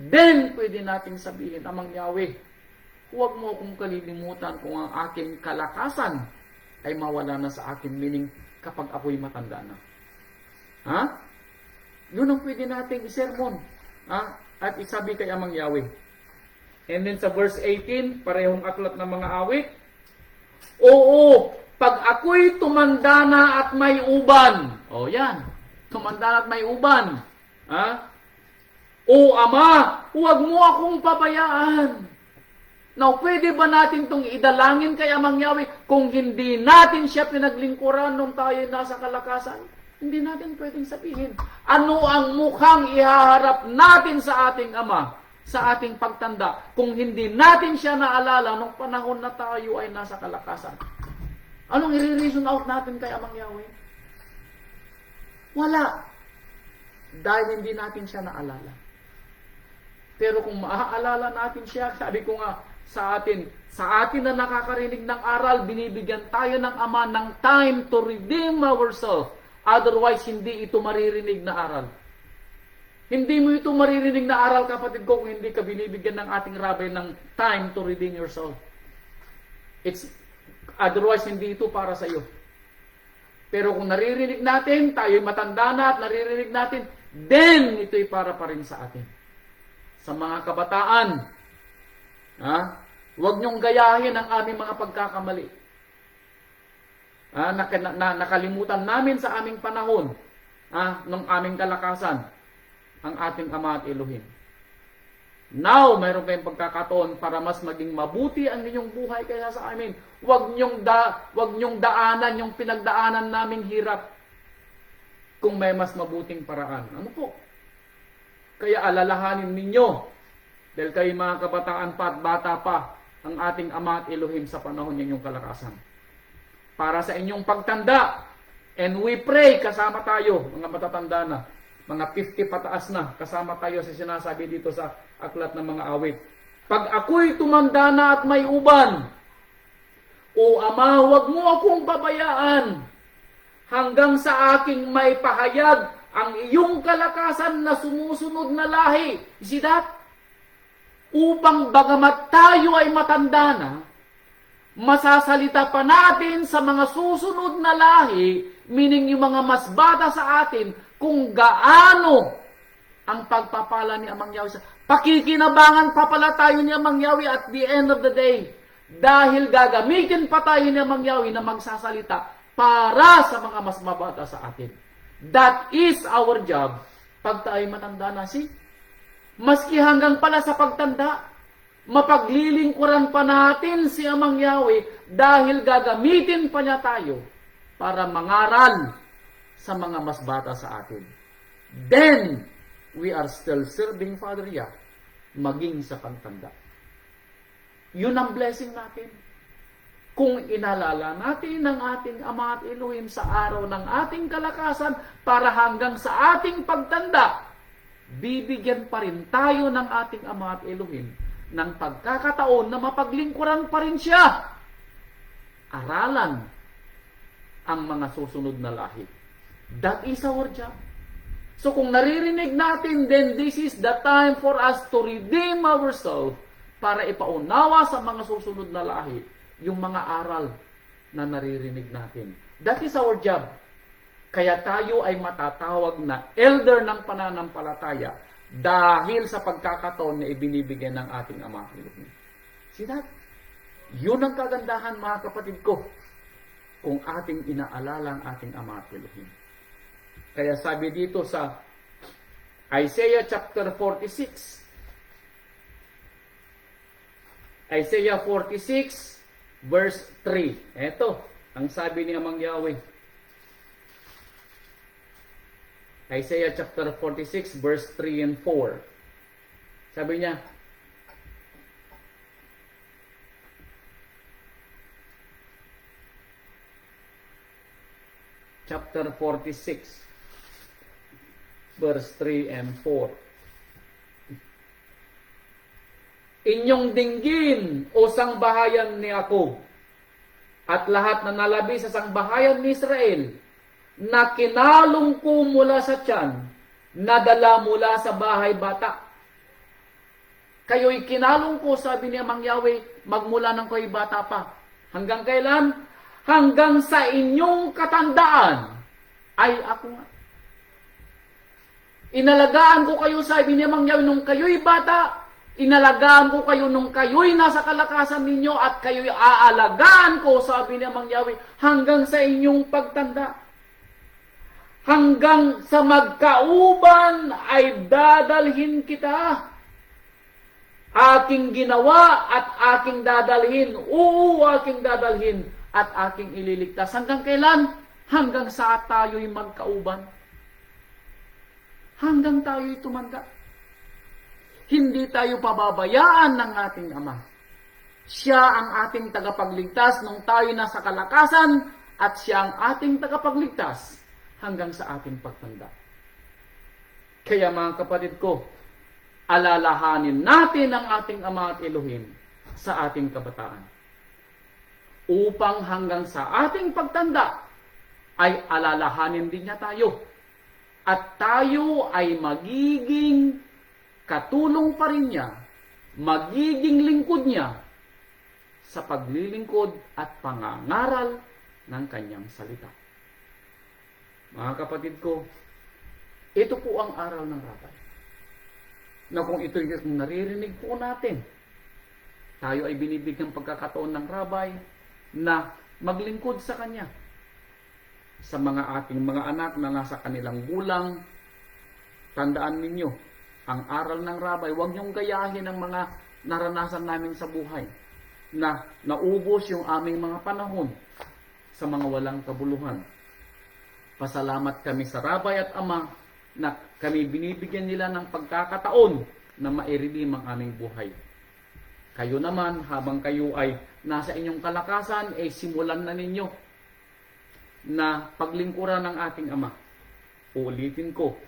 Then, pwede nating sabihin, Amang Yahweh, huwag mo akong kalilimutan kung ang aking kalakasan ay mawala na sa akin, meaning kapag ako'y matanda na. Yun ang pwede nating isermon. At isabi kay Amang Yahweh. And then sa verse 18, parehong aklat ng mga awit, oo, pag ako'y tumanda na at may uban. Yan. Tumanda na at may uban. O Ama, huwag mo akong pabayaan. Now, pwede ba natin itong idalangin kay Amang Yahweh kung hindi natin siya pinaglingkuran nung tayo nasa kalakasan? Hindi natin pwedeng sabihin. Ano ang mukhang ihaharap natin sa ating Ama, sa ating pagtanda, kung hindi natin siya naalala nung panahon na tayo ay nasa kalakasan? Anong i-reason out natin kay Amang Yahweh? Wala. Dahil hindi natin siya naalala. Pero kung maaalala natin siya, sabi ko nga, sa atin na nakakarinig ng aral, binibigyan tayo ng Ama ng time to redeem ourselves. Otherwise, hindi ito maririnig na aral. Hindi mo ito maririnig na aral, kapatid ko, kung hindi ka binibigyan ng ating rabbi ng time to redeem yourself. Otherwise, hindi ito para sa iyo. Pero kung naririnig natin, tayo'y matanda na at naririnig natin, then ito'y para pa rin sa atin. Sa mga kabataan, huwag niyong gayahin ang aming mga pagkakamali. Nakalimutan namin sa aming panahon, ng aming kalakasan, ang ating Ama at Elohim. Now, mayroon kayong pagkakataon para mas maging mabuti ang inyong buhay kaysa sa amin. Huwag niyong daanan yung pinagdaanan naming hirap kung may mas mabuting paraan. Ano po? Kaya alalahanin ninyo, dahil kayo mga kabataan pa at bata pa, ang ating Ama at Elohim sa panahon ninyong kalakasan. Para sa inyong pagtanda, and we pray, kasama tayo, mga matatanda na, mga 50 pataas na, kasama tayo sa sinasabi dito sa aklat ng mga awit. Pag ako'y tumanda na at may uban, o Ama, huwag mo akong pabayaan hanggang sa aking may pahayag ang iyong kalakasan na sumusunod na lahi. See that? Upang bagamat tayo ay matanda na, masasalita pa natin sa mga susunod na lahi, meaning yung mga mas bata sa atin, kung gaano ang pagpapala ni Amang Yahweh. Pakikinabangan pa pala tayo ni Amang Yahweh at the end of the day. Dahil gagamitin pa tayo ni Amang Yahweh na magsasalita para sa mga mas mabata sa atin. That is our job pag tayo matanda na. Maski hanggang pala sa pagtanda, mapaglilingkuran pa natin si Amang Yahweh dahil gagamitin pa niya tayo para mangaral sa mga mas bata sa atin. Then, we are still serving Father Yah, maging sa pagtanda. Yun ang blessing natin. Kung inalala natin ang ating Ama at Elohim sa araw ng ating kalakasan para hanggang sa ating pagtanda, bibigyan pa rin tayo ng ating Ama at Elohim ng pagkakataon na mapaglingkuran pa rin siya. Aralan ang mga susunod na lahi. That is our job. So kung naririnig natin, then this is the time for us to redeem ourselves para ipaunawa sa mga susunod na lahi yung mga aral na naririnig natin. That is our job. Kaya tayo ay matatawag na elder ng pananampalataya dahil sa pagkakataon na ibinibigay ng ating Ama Elohim. See that? Yun ang kagandahan, mga kapatid ko, kung ating inaalala ang ating Ama Elohim. Kaya sabi dito sa Isaiah chapter 46, Isaiah 46 verse 3. Ito, ang sabi ni Amang Yahweh. Isaiah chapter 46 verse 3 and 4. Sabi niya, chapter 46 verse 3 and 4. Inyong dinggin, o sangbahayan ni Jacob, at lahat na nalabi sa sangbahayan ni Israel, na kinalong ko mula sa tiyan, nadala mula sa bahay bata. Kayo'y kinalong ko, sabi ni Amang Yahweh, magmula ng kayo'y bata pa. Hanggang kailan? Hanggang sa inyong katandaan, ay ako nga. Inalagaan ko kayo, sabi ni Amang Yahweh, nung kayo'y bata. Inalagaan ko kayo nung kayo'y nasa kalakasan ninyo at kayo'y aalagaan ko, sabi ni Amang Yahweh, hanggang sa inyong pagtanda. Hanggang sa magkauban ay dadalhin kita. Aking ginawa at aking dadalhin. Oo, aking dadalhin at aking ililigtas. Hanggang kailan? Hanggang sa tayo'y magkauban. Hanggang tayo'y tumanda. Hindi tayo pababayaan ng ating Ama. Siya ang ating tagapagligtas nung tayo nasa kalakasan at siya ang ating tagapagligtas hanggang sa ating pagtanda. Kaya mga kapatid ko, alalahanin natin ang ating Ama at Elohim sa ating kabataan. Upang hanggang sa ating pagtanda ay alalahanin din niya tayo. At tayo ay magiging katulong pa rin niya, magiging lingkod niya sa paglilingkod at pangangaral ng kanyang salita. Mga kapatid ko, ito po ang aral ng Rabay. Na kung ito yung naririnig po natin, tayo ay binibigyan pagkakataon ng Rabay na maglingkod sa kanya. Sa mga ating mga anak na nasa kanilang gulang, tandaan ninyo, ang aral ng Rabay, huwag niyong gayahin ang mga naranasan namin sa buhay na naubos yung aming mga panahon sa mga walang kabuluhan. Pasalamat kami sa Rabay at Ama na kami binibigyan nila ng pagkakataon na mairidim ang aming buhay. Kayo naman, habang kayo ay nasa inyong kalakasan, simulan na ninyo na paglingkuran ng ating Ama. Uulitin ko,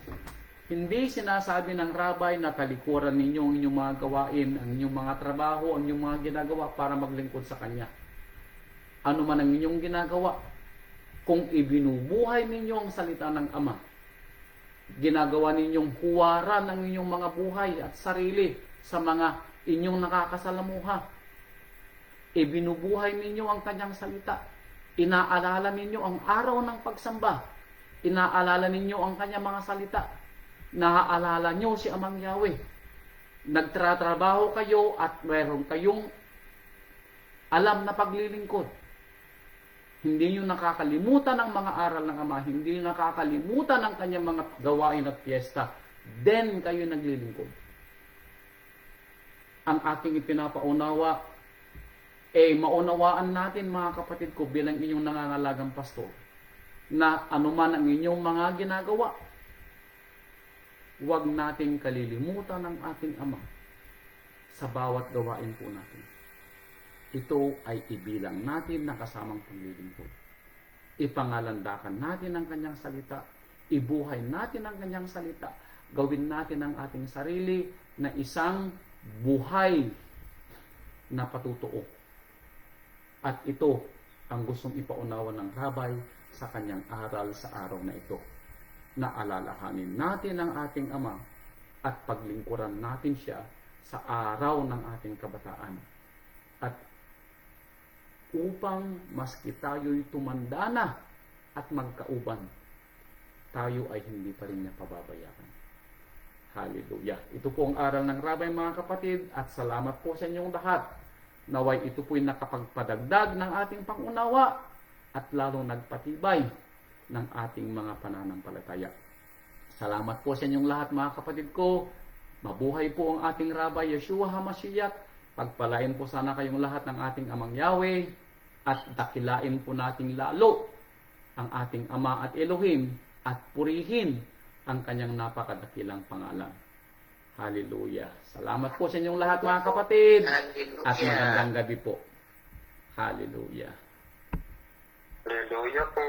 hindi sinasabi ng Rabay na talikuran ninyo ang inyong mga gawain, ang inyong mga trabaho, ang inyong mga ginagawa para maglingkod sa Kanya. Ano man ang inyong ginagawa, kung ibinubuhay ninyo ang salita ng Ama, ginagawa ninyong huwaran ang inyong mga buhay at sarili sa mga inyong nakakasalamuha, ibinubuhay ninyo ang Kanyang salita, inaalala ninyo ang araw ng pagsamba, inaalala ninyo ang Kanyang mga salita, naaalala nyo si Amang Yahweh. Nagtratrabaho kayo at meron kayong alam na paglilingkod. Hindi nyo nakakalimutan ang mga aral ng Ama. Hindi nyo nakakalimutan ang kanyang mga gawain at piyesta. Then kayo naglilingkod. Ang aking ipinapaunawa, maunawaan natin mga kapatid ko bilang inyong nangangalagang pastor. na anuman ang inyong mga ginagawa, huwag nating kalilimutan ng ating Ama sa bawat gawain po natin. Ito ay ibilang natin na kasamang paglilingkod. Ipangalandakan natin ang kanyang salita, ibuhay natin ang kanyang salita, gawin natin ang ating sarili na isang buhay na patutuo. At ito ang gustong ipaunawa ng Rabay sa kanyang aral sa araw na ito. Na alalahanin natin ang ating Ama at paglingkuran natin siya sa araw ng ating kabataan. At upang maski tayo'y tumanda na at magkauban, tayo ay hindi pa rin niya pababayaan. Hallelujah. Ito po ang aral ng Rabay, mga kapatid, at salamat po sa inyong lahat. Naway ito po'y nakapagpadagdag ng ating pangunawa at lalong nagpatibay ng ating mga pananampalataya. Salamat po sa inyong lahat, mga kapatid ko. Mabuhay po ang ating Rabay Yeshua HaMashiach. Pagpalain po sana kayong lahat ng ating Amang Yahweh at dakilain po nating lalo ang ating Ama at Elohim at purihin ang kanyang napakadakilang pangalan. Hallelujah. Salamat po sa inyong lahat, mga kapatid. Hallelujah. At magandang gabi po. Hallelujah. Hallelujah po.